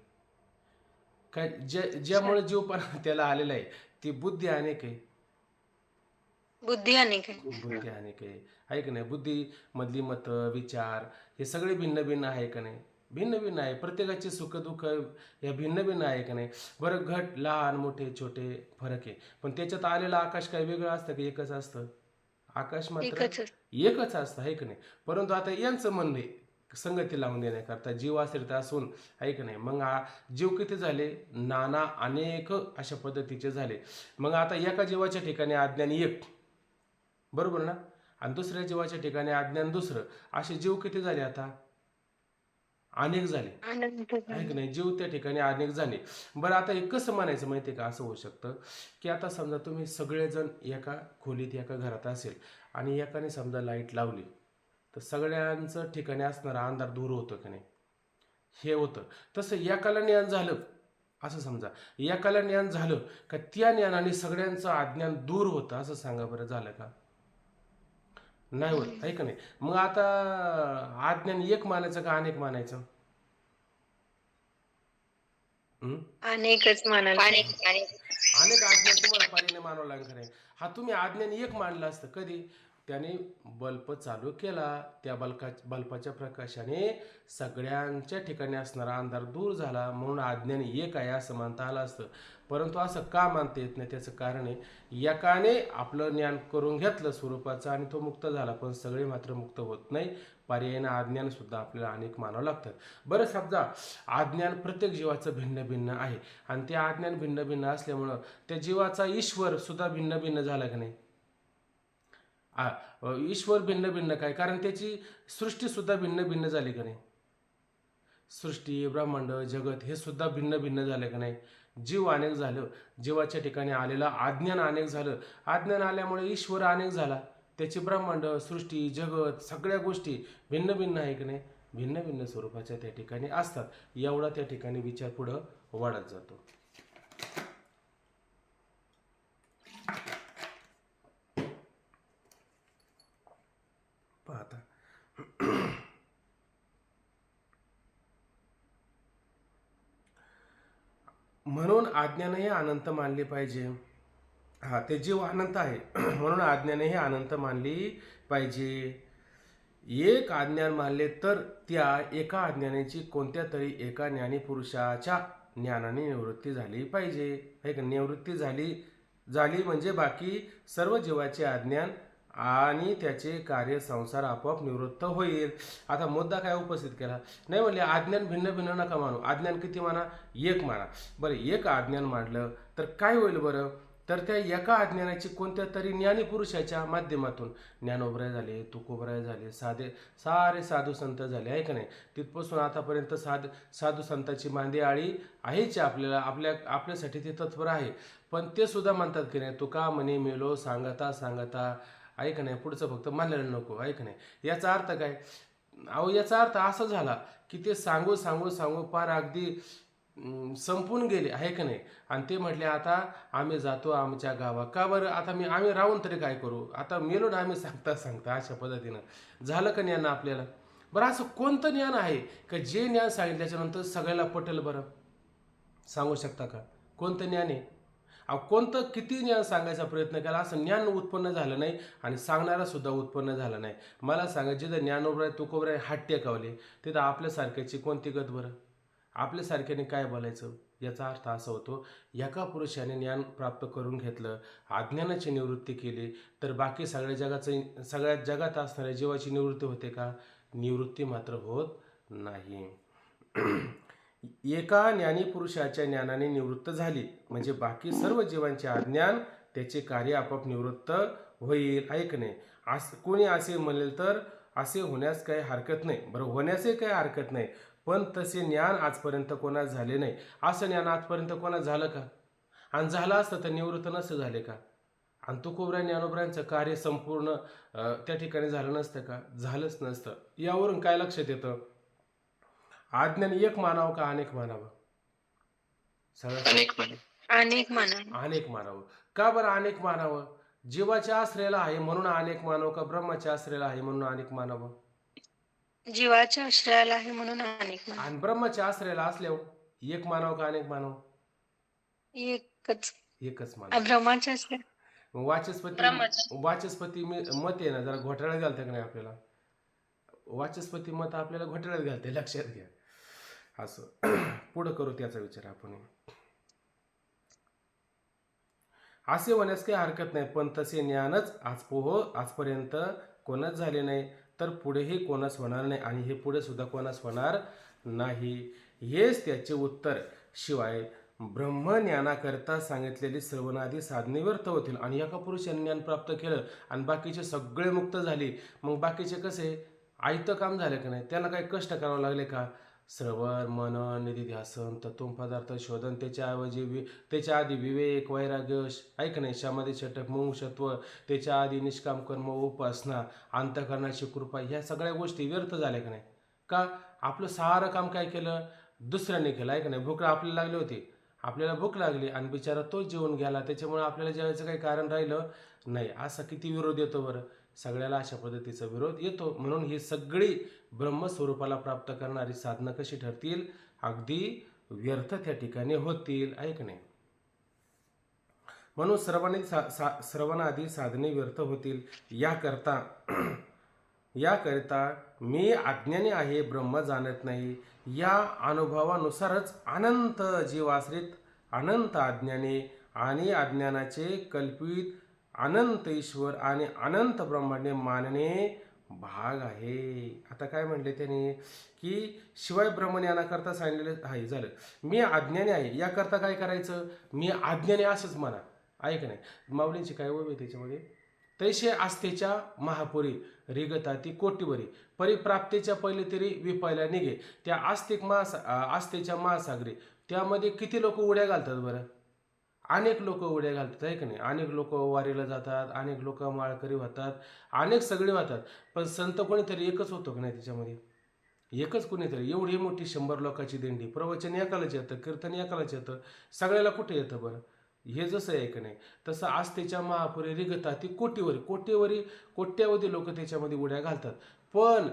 काय ज्यामुळे जीव पण त्याला आलेला आहे ती बुद्धी अनेक आहे. बुद्धी अनेक आहे. बुद्धी अनेक आहे. आहे का नाही? बुद्धी मधली मत, विचार हे सगळे भिन्न भिन्न आहे का नाही? भिन्न भिन्न आहे. प्रत्येकाचे सुख दुःख या भिन्न भिन्न आहे का नाही? बरं, घट लहान मोठे छोटे फरक आहे, पण त्याच्यात आलेलं आकाश काय वेगळं असतं की एकच असतं? आकाश मात्र एकच असतं, आहे का नाही? परंतु आता यांचं म्हणणे संगती लावून देण्याकरता जीव आश्रित असून, आहे का नाही, मग जीव किती झाले? नाना अनेक अशा पद्धतीचे झाले. मग आता एका जीवाच्या ठिकाणी अज्ञान एक, बरोबर ना, आणि दुसऱ्या जीवाच्या ठिकाणी अज्ञान दुसरं, असे जीव किती झाले? आता अनेक झाले, आहे की नाही? जीव त्या ठिकाणी अनेक झाले. बरं, आता हे कसं म्हणायचं माहिती आहे का? असं होऊ शकतं की आता समजा तुम्ही सगळेजण एका खोलीत एका घरात असेल आणि एकाने समजा लाईट लावली, तर सगळ्यांचं ठिकाणी असणारा अंधार दूर होतं की नाही? हे होतं. तसं एकाला ज्ञान झालं, असं समजा एकाला ज्ञान झालं का त्या ज्ञानाने सगळ्यांचं अज्ञान दूर होतं, असं सांगा बरं, झालं का? नाही होत, आहे का नाही? मग आता अज्ञान एक मानायचं का अनेक मानायचं? अनेकच म्हणाल. अनेक अज्ञान तुम्हाला पर्याय मानावं लागेल का नाही? हा, तुम्ही अज्ञान एक मानलं असतं कधी? त्याने बल्ब चालू केला, त्या बल्बाच्या प्रकाशाने सगळ्यांच्या ठिकाणी असणारा अंधार दूर झाला, म्हणून अज्ञान एक आहे असं मानता आलं असतं. परंतु असं का मानता येत नाही? त्याचं कारण आहे, एकाने आपलं ज्ञान करून घेतलं स्वरूपाचं आणि तो मुक्त झाला, पण सगळे मात्र मुक्त होत नाही. पर्यायीनं अज्ञान सुद्धा आपल्याला अनेक मानावं लागतात. बरं, समजा अज्ञान प्रत्येक जीवाचं भिन्न भिन्न आहे आणि ते अज्ञान भिन्न भिन्न असल्यामुळं त्या जीवाचा ईश्वर सुद्धा भिन्न भिन्न झाला का नाही? ईश्वर भिन्न भिन्न काय? कारण त्याची सृष्टी सुद्धा भिन्न भिन्न झाली का नाही? सृष्टी, ब्रह्मांड, जगत हे सुद्धा भिन्न भिन्न झाले का नाही? जीव अनेक झालं, जीवाच्या ठिकाणी आलेलं अज्ञान अनेक झालं. अज्ञान आल्यामुळे ईश्वर अनेक झाला, त्याची ब्रह्मांड, सृष्टी, जगत सगळ्या गोष्टी भिन्न भिन्न आहे की नाही? भिन्न भिन्न स्वरूपाच्या त्या ठिकाणी असतात. एवढा त्या ठिकाणी विचार पुढं वाढत जातो. पाहता म्हणून अज्ञानही अनंत मानली पाहिजे. हा, ते जीव अनंत आहे म्हणून अज्ञानही अनंत मानली पाहिजे. एक अज्ञान मानले तर त्या एका अज्ञानाची कोणत्या तरी एका ज्ञानी पुरुषाच्या ज्ञानाने निवृत्ती झाली पाहिजे, आहे का? निवृत्ती झाली झाली म्हणजे बाकी सर्व जीवाचे अज्ञान आणि त्याचे कार्य संसार आपोआप निवृत्त होईल. आता मुद्दा काय उपस्थित केला? नाही म्हणले अज्ञान भिन्न भिन्न नका मानू. अज्ञान किती माना? एक माना. बरं, एक अज्ञान मांडलं तर काय होईल बरं? तर त्या एका अज्ञानाची कोणत्या तरी ज्ञानी पुरुषाच्या माध्यमातून ज्ञानोबराय झाले, तुकोबराय झाले, सारे साधू संत झाले, आहे का नाही? तिथपासून आतापर्यंत साधू संतांची मांदी आळी आहेच आपल्याला, आपल्यासाठी ते तत्पर आहे. पण ते सुद्धा म्हणतात की नाही, तुका म्हणे मेलो सांगता सांगता, ऐक नाही, पुढचं फक्त मानलेलं नको, ऐक नाही. याचा अर्थ काय? अहो, याचा अर्थ असा झाला की ते सांगू सांगू सांगू पार अगदी संपून गेले, आहे का नाही? आणि ते म्हटले आता आम्ही जातो आमच्या गावा. का बरं? आता आम्ही राहून तरी काय करू? आता मेलो ना आम्ही सांगता सांगता. अशा पद्धतीनं झालं का ज्ञान आपल्याला? बरं, असं कोणतं ज्ञान आहे का जे ज्ञान सांगितल्याच्यानंतर सगळ्याला पटेल बरं? सांगू शकता का? कोणतं ज्ञान आहे? अहो, कोणतं किती ज्ञान सांगायचा प्रयत्न केला असं ज्ञान उत्पन्न झालं नाही आणि सांगणारा सुद्धा उत्पन्न झाला नाही. मला सांगा, जिथं ज्ञानोबराय तुकोबराय हात टेकावले तिथं आपल्यासारख्याची कोणती गत बरं? आपल्यासारख्याने काय बोलायचं? याचा अर्थ असा होतो, एका पुरुषाने ज्ञान प्राप्त करून घेतलं, अज्ञानाची निवृत्ती केली, तर बाकी सगळ्या जगात असणाऱ्या जीवाची निवृत्ती होते का? निवृत्ती मात्र होत नाही. एका ज्ञानी पुरुषाच्या ज्ञानाने निवृत्त झाली म्हणजे बाकी सर्व जीवांचे अज्ञान त्याचे कार्य आपोआप निवृत्त होईल, ऐक नाही. कोणी असे म्हणेल तर असे होण्यास काही हरकत नाही. बरं, होण्यासही काही हरकत नाही, पण तसे ज्ञान आजपर्यंत कोणास झाले नाही. असं ज्ञान आजपर्यंत कोणास झालं का? आणि झालं असतं तर निवृत्त नसतं झाले का? आणि तुकोबराय ज्ञानोबरायांचं कार्य संपूर्ण त्या ठिकाणी झालं नसतं का? झालंच नसतं. यावरून काय लक्षात येतं? अज्ञान एक मानावं का अनेक मानावं? अनेक म्हणे. अनेक म्हणा. अनेक मानावं. का बरं अनेक मानावं? जीवाच्या आश्रयाला आहे म्हणून अनेक मानावं का ब्रह्माच्या आश्रयाला आहे म्हणून अनेक मानावं? जीवाच्या आश्रयाला आहे म्हणून अनेक म्हणा. आणि ब्रह्माच्या आश्रयाला असल्यावर एक मानावं का अनेक मानावं? एकच. एकच मानावं. ब्रह्माच्या आश्रय. वाचस्पती मत आहे ना, जरा घोटाळ्यात घालतं का नाही आपल्याला? वाचस्पती मत आपल्याला घोटाळ्यात घालते, लक्षात घ्या. असं पुढं करू त्याचा विचार आपण. असे होण्यास काही हरकत नाही, पण तसे ज्ञानच आजपर्यंत कोणाच झाले नाही, तर पुढेही कोणाच होणार नाही आणि हे पुढे सुद्धा कोणाच होणार नाही. हेच त्याचे उत्तर. शिवाय ब्रह्मज्ञानाकरता सांगितलेली सर्वनादी साधने व्यर्थ होतील. आणि एका पुरुषाने ज्ञान प्राप्त केलं आणि बाकीचे सगळे मुक्त झाले, मग बाकीचे कसे आयतं काम झाले का नाही? त्याला काही कष्ट करावं लागले का? श्रवण, मनन, निधिध्यासन, तत्वपदार्थ शोधन, त्याच्या आधी विवेक, वैराग्य, ऐक नाही, शमाधी, षटक, मुमुक्षत्व, त्याच्या आधी निष्काम कर्म, उपासना, अंतःकरणाची कृपा, ह्या सगळ्या गोष्टी व्यर्थ झाल्या का नाही? का? आपलं सारं काम काय केलं? दुसऱ्याने केलं, ऐक नाही. भूक आपल्याला लागली होती, आपल्याला भूक लागली आणि बिचारा तोच जेवून गेला, त्याच्यामुळे आपल्याला जेवायचं काही कारण राहिलं नाही. असा किती विरोध येतो बरं? सगळ्याला अशा पद्धतीचा विरोध येतो. म्हणून ही सगळी ब्रह्मस्वरूपाला प्राप्त करणारी साधनं कशी ठरतील? अगदी व्यर्थ त्या ठिकाणी होतील, ऐक नाही. म्हणून श्रवणादी साधने व्यर्थ होतील. याकरिता मी अज्ञानी आहे, ब्रह्म जाणत नाही, या अनुभवानुसारच अनंत जीवाश्रित, अनंत अज्ञाने आणि अज्ञानाचे कल्पित अनंत ईश्वर आणि अनंत ब्रह्मांडे मानणे भाग आहे. आता काय म्हणले त्याने की शिवाय ब्रह्मज्ञानाकरता सांगितलेले आहे. झालं, मी अज्ञानी आहे याकरता काय करायचं? मी अज्ञानी असंच म्हणा, ऐक नाही. माऊलींची काय ओवी त्याच्यामध्ये? तैसे आस्थेच्या महापुरी रिगता ती कोटीवरी, परिप्राप्तीच्या पहिले तरी विपायला निघे. त्या आस्थेच्या महासागरी त्यामध्ये किती लोक उड्या घालतात बरं? अनेक लोक उड्या घालतात, आहे का नाही? अनेक लोक वारीला जातात, अनेक लोक माळकरी होतात, अनेक सगळे होतात, पण संत कोणीतरी एकच होतो का नाही त्याच्यामध्ये? एकच कोणीतरी. एवढी मोठी 100 लोकांची दिंडी, प्रवचन एकालाच येतं, कीर्तन एकालाच येतं, सगळ्याला कुठे येतं बरं? हे जसं आहे का नाही, तसं आस्थेच्या महापुरी रिगता ती कोट्यावधी लोक त्याच्यामध्ये उड्या घालतात. पण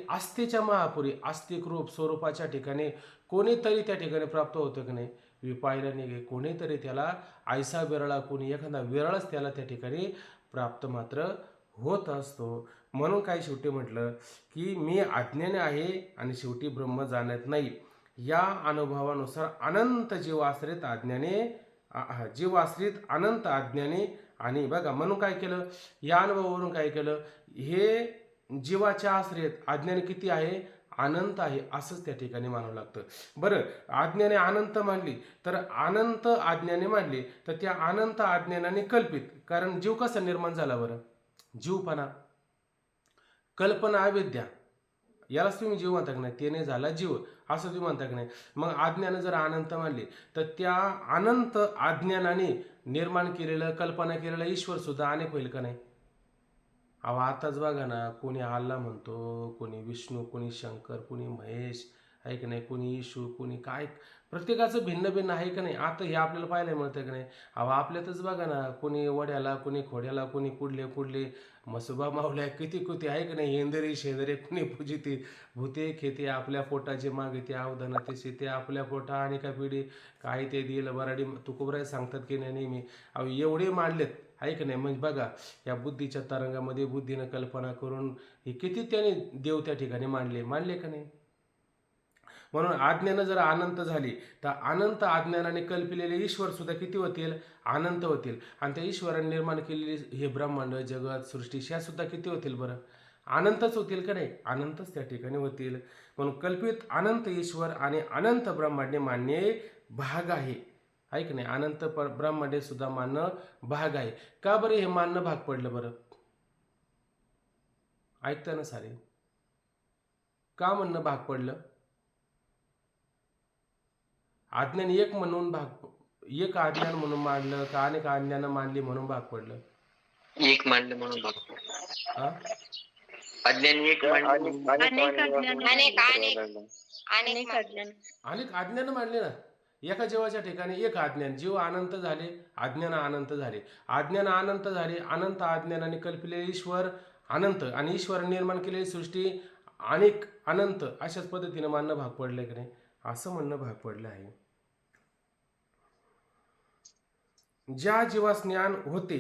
आस्थेच्या महापुरी, आस्तिक रूप स्वरूपाच्या ठिकाणी कोणीतरी त्या ठिकाणी प्राप्त होतं की नाही? विपायला निघे. कोणीतरी त्याला आयसा विरळा, कोणी एखादा विरळच त्याला त्या ठिकाणी प्राप्त मात्र होत असतो. म्हणून काय शेवटी म्हटलं की मी अज्ञानी आहे आणि शेवटी ब्रह्म जाणत नाही. या अनुभवानुसार अनंत जीवाश्रित अज्ञाने जीवाश्रित अनंत आज्ञाने आणि बघा म्हणून काय केलं, या अनुभवावरून काय केलं, हे जीवाच्या आश्रित आज्ञाने किती आहे, अनंत आहे, असंच त्या ठिकाणी मानावं लागतं. बरं, आज्ञाने अनंत मानली तर अनंत आज्ञाने मानली तर त्या अनंत आज्ञानाने कल्पित, कारण जीव कसा निर्माण झाला बरं, जीवपणा, कल्पना, अविद्या, यालाच तुम्ही जीव म्हणता की नाही, त्याने झाला जीव असं तुम्ही म्हणता की नाही. मग आज्ञानं जर अनंत मानली तर त्या अनंत आज्ञानाने निर्माण केलेलं, कल्पना केलेलं ईश्वर सुद्धा अनेक होईल का नाही. अहो आताच बघा ना, कोणी अल्ला म्हणतो, कोणी विष्णू, कोणी शंकर, कोणी महेश आहे की नाही, कोणी येशू, कोणी काय, प्रत्येकाचं भिन्न भिन्न आहे का नाही. आता हे आपल्याला पाहायला मिळतं की नाही. अहो आपल्यातच बघा ना, कोणी वड्याला, कोणी खोड्याला, कोणी कुडले कुडले, मसुबा मावल्या, किती किती आहे की नाही, हेंदरी शेंदरे, कोणी पूजिते भूते खेते, आपल्या पोटाचे मागे ते अवधाना ते शेते, आपल्या पोटा आणि का पिढी काय ते दिल बराडी, तुकोबराय सांगतात की नाही नेहमी. अहो एवढे मांडलेत आहे की नाही. म्हणजे बघा, या बुद्धीच्या तरंगामध्ये बुद्धीनं कल्पना करून हे किती त्याने देव त्या ठिकाणी मांडले का नाही. म्हणून आज्ञानं जर अनंत झाली तर अनंत आज्ञानाने कल्पिलेले ईश्वर सुद्धा किती होतील, अनंत होतील. आणि त्या ईश्वराने निर्माण केलेली हे ब्रह्मांड, जगत, सृष्टी, ह्या सुद्धा किती होतील बरं, अनंतच होतील का नाही, अनंतच त्या ठिकाणी होतील. म्हणून कल्पित अनंत ईश्वर आणि अनंत ब्रह्मांडे मानणे भाग आहे, ऐक नाही, अनंत ब्रह्मांडे सुद्धा मानणं भाग आहे. का बरं हे मानणं भाग पडलं बरं, ऐकता ना सारे, का म्हणणं भाग पडलं. आज्ञान एक म्हणून भाग, एक आज्ञान म्हणून मानलं का अनेक आज्ञानं मानली म्हणून भाग पडलं. एक मानलं म्हणून बघतो. हा, अज्ञान एक मानलं अनेक अज्ञान अनेक अनेक आज्ञानं मानली ना. एका जीवाच्या ठिकाणी एक आज्ञान, जीव अनंत झाले, आज्ञान अनंत झाले, आज्ञान अनंत झाले, अनंत आज्ञानाने कल्पिलेले ईश्वर अनंत आणि ईश्वर निर्माण केलेली सृष्टी अनेक अनंत, अशाच पद्धतीने मानणं भाग पडलंय की नाही, असं म्हणणं भाग पडलं आहे. ज्या जीवास ज्ञान होते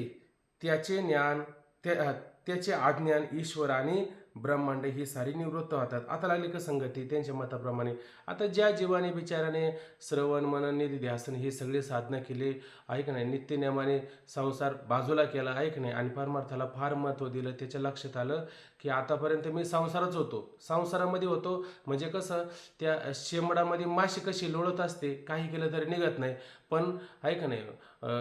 त्याचे ज्ञान, त्याचे अज्ञान, ईश्वर आणि ब्रह्मांड ही सारी निवृत्त होतात. आता लागली का संगती त्यांच्या मताप्रमाणे. आता ज्या जीवाने बिचाराने श्रवण, मनन, निधी, ध्यासन हे सगळे साधना केले, ऐक नाही, नित्यनियमाने संसार बाजूला केला, ऐक नाही, आणि परमार्थाला फार महत्त्व दिलं, त्याच्या लक्षात आलं की आतापर्यंत मी संसारच होतो, संसारामध्ये होतो. म्हणजे कसं, त्या शेंबडामध्ये माशी कशी लोळत असते, काही केलं तरी निघत नाही, पण ऐक नाही,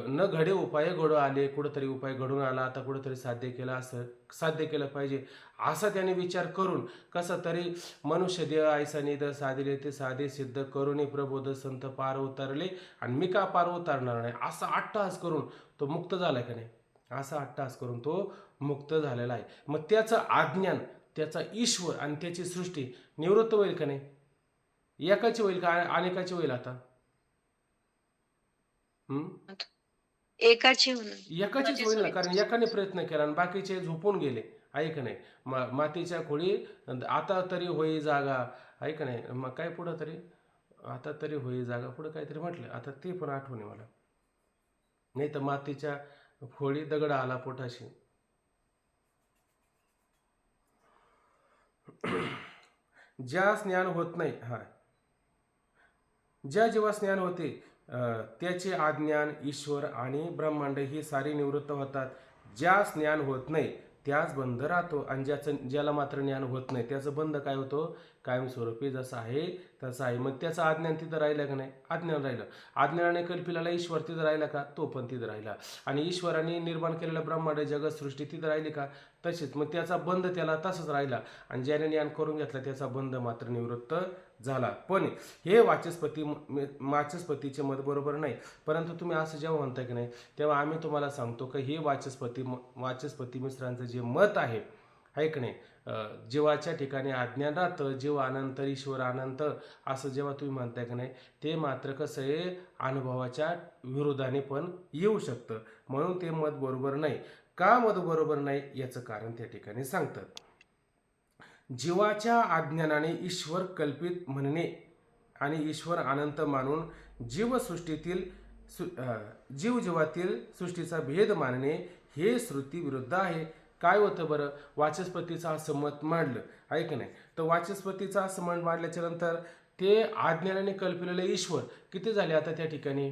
न घडे उपाय घडू आले, कुठंतरी उपाय घडून आला, आता कुठंतरी साध्य केलं, असं साध्य केलं पाहिजे, असा त्याने विचार करून कसा तरी मनुष्य देह ऐसा निध साधिले ते साधे सिद्ध करुणी प्रबोध संत पार उतरले, आणि मी का पार उतरणार नाही, असा अट्टहास करून तो मुक्त झाला का नाही, असा अट्टहास करून तो मुक्त झालेला आहे. मग त्याचं अज्ञान, त्याचा ईश्वर आणि त्याची सृष्टी निवृत्त होईल का नाही, एकाची होईल का अनेकाची होईल. आता एकाची एकाचीच होईल ना, कारण एकाने प्रयत्न केला आणि बाकीचे झोपून गेले, ऐक नाही. मातीच्या खोळी आता तरी होई जागा, ऐक नाही, मग काय पुढं तरी, आता तरी होई जागा, पुढं काहीतरी म्हटलं, आता ते पण आठवणे मला. नाही तर मातीच्या खोळी दगड आला पोटाशी. ज्या स्नान होत नाही, हा, ज्या जेव्हा स्नान होते त्याचे अज्ञान, ईश्वर आणि ब्रह्मांड ही सारी निवृत्त होतात. ज्या ज्ञान होत नाही त्याच बंध राहतो, आणि ज्याला मात्र ज्ञान होत नाही त्याचं बंध काय होतो, कायमस्वरूपी जसं आहे तसं आहे. मग त्याचं अज्ञान तिथं राहिलं का नाही, अज्ञान राहिलं. अज्ञानाने कल्पिलेला ईश्वर तिथं राहिला का, तो पण तिथं राहिला. आणि ईश्वराने निर्माण केलेलं ब्रह्मांड, जगत, सृष्टी तिथं राहिली का, तशीच. मग त्याचा बंध त्याला तसंच राहिला, आणि ज्याने ज्ञान करून घेतला त्याचा बंध मात्र निवृत्त झाला. पण हे वाचस्पतीचे मत बरोबर नाही. परंतु तुम्ही असं जेव्हा म्हणता की नाही, तेव्हा आम्ही तुम्हाला सांगतो की हे वाचस्पती मिश्रांचं जे मत आहे, की नाही, जीवाच्या ठिकाणी अज्ञान राहतं, जीव अनंत, ईश्वर अनंत, असं जेव्हा तुम्ही म्हणताय की नाही, ते मात्र कसं आहे, अनुभवाच्या विरोधाने पण येऊ शकतं. म्हणून ते मत बरोबर नाही. का मत बरोबर नाही याचं कारण त्या ठिकाणी सांगतात. जीवाच्या अज्ञानाने ईश्वर कल्पित म्हणणे आणि ईश्वर अनंत मानून जीवसृष्टीतील जीवातील सृष्टीचा भेद मानणे हे श्रुती विरुद्ध आहे. काय होतं बरं, वाचस्पतीचं असं मत मांडलं, ऐक नाही, तर वाचस्पतीचं असं मत मांडल्याच्या नंतर ते अज्ञानाने कल्पिलेले ईश्वर किती झाले आता त्या ठिकाणी,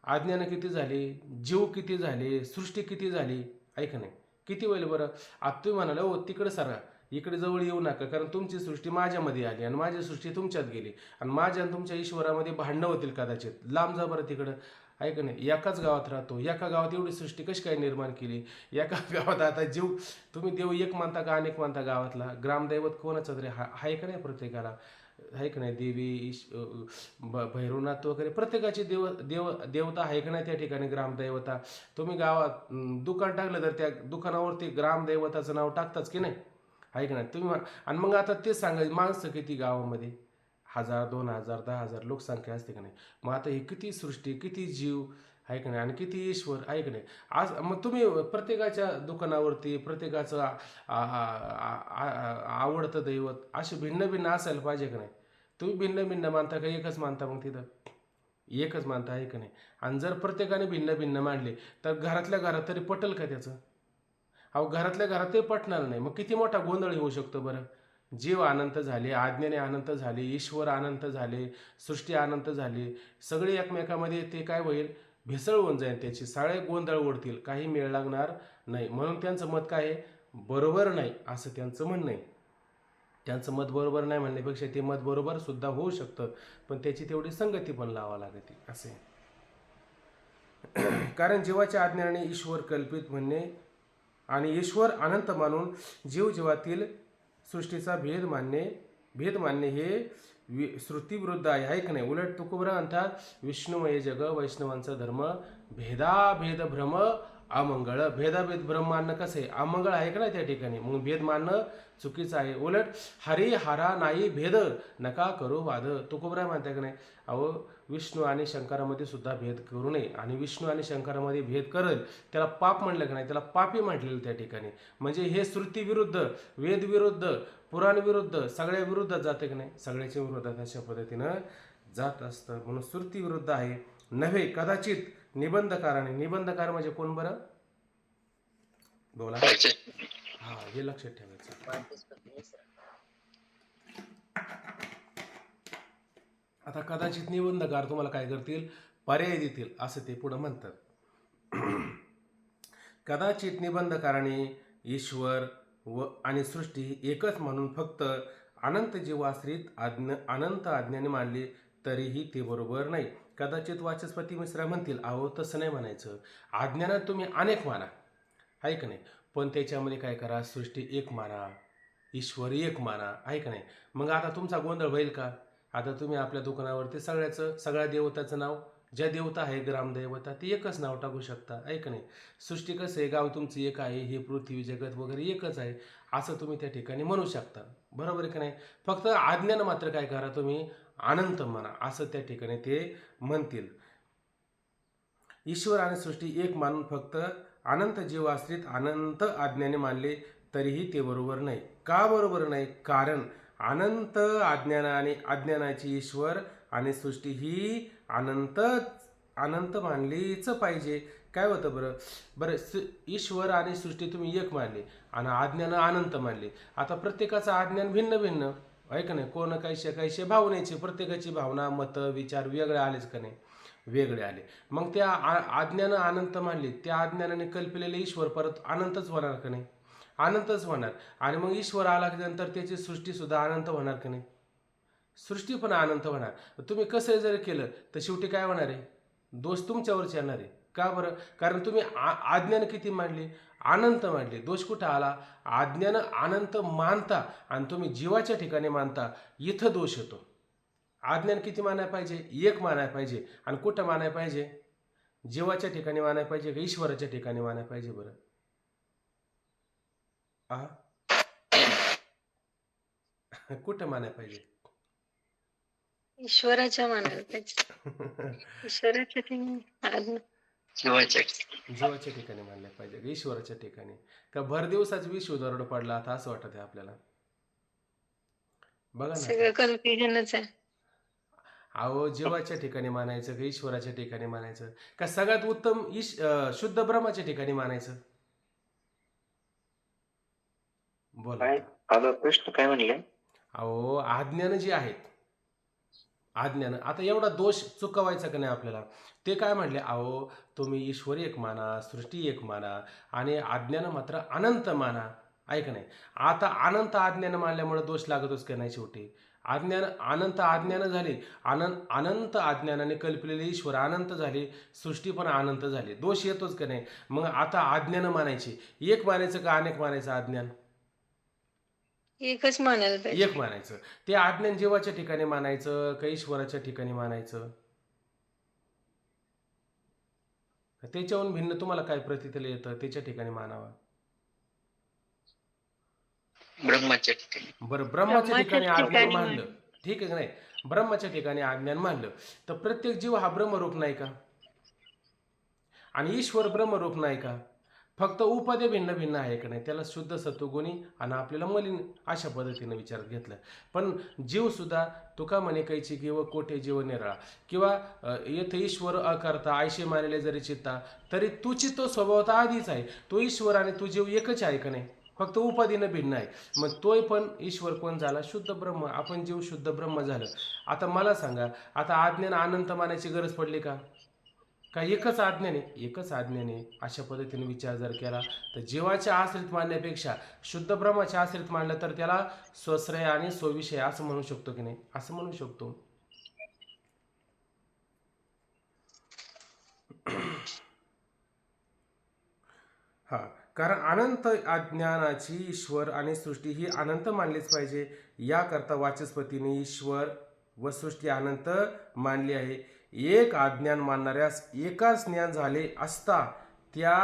अज्ञान किती झाली, जीव किती झाले, सृष्टी किती झाली, ऐक नाही किती होईल बरं. आता तुम्ही म्हणाले हो तिकडे सारा, इकडे जवळ येऊ नका, कारण तुमची सृष्टी माझ्यामध्ये आली आणि माझी सृष्टी तुमच्यात गेली आणि माझ्या आणि तुमच्या ईश्वरामध्ये भांडणं होतील कदाचित. लांब जा बरं तिकडं. ऐक नाही, एकाच गावात राहतो, एका गावात एवढी सृष्टी कशी काय निर्माण केली, एका गावात आता जीव, तुम्ही देव एक मानता का अनेक मानता गावातला, ग्रामदैवत कोणाचं तरी आहे का नाही प्रत्येकाला, आहे का नाही, देवी भैरवनाथ वगैरे प्रत्येकाची देवता आहे का नाही त्या ठिकाणी ग्रामदैवता. तुम्ही गावात दुकान टाकलं तर त्या दुकानावरती ग्रामदैवताचं नाव टाकताच की नाही, आहे का नाही तुम्ही आणि मग आता तेच सांगायचं, माणसं किती गावामध्ये, 1000 2000 10,000 लोकसंख्या असते का नाही. मग आता ही किती सृष्टी, किती जीव आहे का नाही, आणि किती ईश्वर आहे का नाही. आज मग तुम्ही प्रत्येकाच्या दुकानावरती प्रत्येकाचं आवडतं दैवत असे भिन्न भिन्न असायला पाहिजे का नाही. तुम्ही भिन्न भिन्न मानता का एकच मानता, मग तिथं एकच मानता आहे का नाही. आणि जर प्रत्येकाने भिन्न भिन्न मांडले तर घरातल्या घरात तरी पटेल का त्याचं. अहो घरातल्या घरात ते पटणार नाही, मग किती मोठा गोंधळ होऊ शकतो बरं. जीव अनंत झाले, आज्ञाने अनंत झाले, ईश्वर अनंत झाले, सृष्टी अनंत झाली, सगळे एकमेकामध्ये ते काय होईल, भेसळ होऊन जाईल, त्याची सगळे गोंधळ उडतील, काही मेळ लागणार नाही. म्हणून त्यांचं मत काय आहे, बरोबर नाही असं त्यांचं म्हणणं आहे. त्यांचं मत बरोबर नाही म्हणण्यापेक्षा ते मत बरोबर सुद्धा होऊ शकतं, पण त्याची तेवढी संगती पण लावा लागते असे. कारण जीवाच्या अज्ञानाने ईश्वर कल्पित म्हणणे आणि ईश्वर अनंत मानून जीवातील सृष्टीचा भेद मानणे हे श्रुतीविरुद्ध आहे का नाही. उलट तुकोबरा म्हणतात विष्णुमय जग वैष्णवांचा धर्म, भेदाभेद भ्रम अमंगळ. भेदाभेद भ्रम मानणं कसं आहे, अमंगळ आहे का नाही त्या ठिकाणी, मग भेद मानणं चुकीचं आहे. उलट हरी हारा नाही भेद नका करू वाद. तुकोबरा म्हणताय का नाही, अहो विष्णू आणि शंकरामध्ये सुद्धा भेद करू नये, आणि विष्णू आणि शंकरामध्ये भेद करेल त्याला पाप म्हणलं का नाही, त्याला पापी म्हटलेलं त्या ठिकाणी. म्हणजे हे श्रुती विरुद्ध, वेद विरुद्ध, पुराण विरुद्ध, सगळ्या विरुद्धात जाते की नाही, सगळ्याच्या विरोधात अशा पद्धतीनं जात असतं. म्हणून श्रुती विरुद्ध आहे नव्हे कदाचित निबंधकाराने. निबंधकार म्हणजे कोण बरं, बोला. हा, हे लक्षात ठेवायचं. आता कदाचित निबंधकार तुम्हाला काय करतील, पर्याय देतील असं ते पुढं म्हणतात. कदाचित निबंधकाराने ईश्वर व आणि सृष्टी एकच म्हणून फक्त अनंत जीवाश्रित अनंत आज्ञाने मानली तरीही ते बरोबर नाही. कदाचित वाचस्पती मिश्रा म्हणतील, अहो तसं नाही म्हणायचं, आज्ञानात तुम्ही अनेक माना, आहे का नाही, पण त्याच्यामध्ये काय करा, सृष्टी एक माना, ईश्वर एक माना, आहे का नाही. मग आता तुमचा गोंधळ होईल का. आता तुम्ही आपल्या दुकानावरती सगळ्या देवताचं नाव, ज्या देवता आहे ग्रामदेवता ती एकच नाव टाकू शकता, आहे का नाही. सृष्टी कसं आहे, गाव तुमचं एक आहे, हे पृथ्वी जगत वगैरे एकच आहे असं तुम्ही त्या ठिकाणी म्हणू शकता, बरोबर आहे का नाही. फक्त आज्ञानं मात्र काय करा, तुम्ही अनंत म्हणा असं त्या ठिकाणी ते म्हणतील. ईश्वर आणि सृष्टी एक मानून फक्त अनंत जीवाश्रित अनंत आज्ञाने मानले तरीही ते बरोबर नाही. का बरोबर नाही, कारण अनंत अज्ञानाची ईश्वर आणि सृष्टी ही अनंत मानलीच पाहिजे. काय होतं बरं बरं, ईश्वर आणि सृष्टी तुम्ही एक मानली आणि आज्ञानं अनंत मानली. आता प्रत्येकाचं आज्ञान भिन्न भिन्न, आहे का नाही, कोण काहीशे भावनेचे, प्रत्येकाची भावना मतं विचार वेगळे आलेच का नाही, वेगळे आले. मग त्या आज्ञानं अनंत मानली, त्या आज्ञानाने कल्पलेले ईश्वर परत अनंतच होणार का नाही, अनंतच होणार. आणि मग ईश्वर आला नंतर त्याची सृष्टी सुद्धा अनंत होणार का नाही, सृष्टी पण अनंत होणार. तुम्ही कसं जर केलं तर शेवटी काय होणार आहे, दोष तुमच्यावरच येणार आहे. का बरं, कारण तुम्ही आज्ञानं किती मांडली, अनंत मांडली. दोष कुठं आला, आज्ञानं अनंत मानता आणि तुम्ही जीवाच्या ठिकाणी मानता, इथं दोष येतो. आज्ञान किती मानायला पाहिजे, एक मानायला पाहिजे. आणि कुठं मानायला पाहिजे, जीवाच्या ठिकाणी मानायला पाहिजे का ईश्वराच्या ठिकाणी मानायला पाहिजे बरं. कुठं मानायला पाहिजे, ईश्वराच्या मानायला पाहिजे. ईश्वराच्या ठिकाणी, जीवाच्या ठिकाणी मानल्या पाहिजे का ईश्वराच्या ठिकाणी. का भर दिवसाच विश्व दरड पडला आता असं वाटत आहे आपल्याला, बघा ना. सगळं कन्फ्युजनच आहे. अहो जीवाच्या ठिकाणी मानायचं का ईश्वराच्या ठिकाणी मानायचं, का सगळ्यात उत्तम शुद्ध ब्रह्माच्या ठिकाणी मानायचं, बोला. प्रश्न काय म्हणले. अहो आज्ञानं जी आहेत आज्ञानं. आता एवढा दोष चुकवायचा का नाही आपल्याला? ते काय म्हटले, "अहो, तुम्ही ईश्वर एक माना, सृष्टी एक माना आणि आज्ञानं मात्र अनंत माना." आहे का नाही? आता अनंत आज्ञानं मानल्यामुळे दोष लागतोच का नाही शेवटी? अनंत आज्ञानं झाली. अनंत आज्ञानाने कल्पलेले ईश्वर अनंत झाले, सृष्टी पण अनंत झाली. दोष येतोच का नाही? मग आता आज्ञानं मानायची. एक मानायचं का अनेक मानायचं आज्ञान? एकच मानायला पाहिजे. एक मानायचं. ते आज्ञान जीवाच्या ठिकाणी मानायचं का ईश्वराच्या ठिकाणी मानायचं? त्याच्याहून भिन्न तुम्हाला काय प्रतीतलं येतं त्याच्या ठिकाणी मानावं. ब्रह्माच्या ठिकाणी. बरं, ब्रह्माच्या ब्रह्माच्या ठिकाणी आज्ञान ठिकाणी मानलं, ठीक आहे का नाही? ब्रह्माच्या ठिकाणी आज्ञान मानलं, तर प्रत्येक जीव हा ब्रह्मरूप नाही का? आणि ईश्वर ब्रह्मरूप नाही का? फक्त उपाध्या भिन्न भिन्न आहे का नाही? त्याला शुद्ध सत्वगुणी आणि आपल्याला मलिन अशा पद्धतीनं विचारात घेतलं. पण जीवसुद्धा तुका म्हणे कैची किंवा कोठे जीव निराळा किंवा येथे ईश्वर अकर्ता आयशे मानले जरी चित्ता तरी तुची तो स्वभावता आधीच आहे. तो ईश्वर आणि तू जीव एकच आहे का नाही? फक्त उपाधीनं भिन्न आहे. मग तोय पण ईश्वर कोण झाला? शुद्ध ब्रह्म. आपण जीव शुद्ध ब्रह्म झालं. आता मला सांगा, आता आज्ञानं अनंत मानायची गरज पडली का? का एकच आज्ञाने एकच आज्ञाने अशा पद्धतीने विचार जर केला तर जीवाच्या आश्रित मानण्यापेक्षा शुद्ध ब्रह्माच्या आश्रित मानलं तर त्याला स्वश्रय आणि स्वविषय असं म्हणू शकतो की नाही? असं म्हणू शकतो. हा, कारण अनंत अज्ञानाची ईश्वर आणि सृष्टी ही अनंत मानलीच पाहिजे. याकरता वाचस्पतीने ईश्वर व सृष्टी अनंत मानली आहे. एक अज्ञान मानणाऱ्यास एकाच ज्ञान झाले असता त्या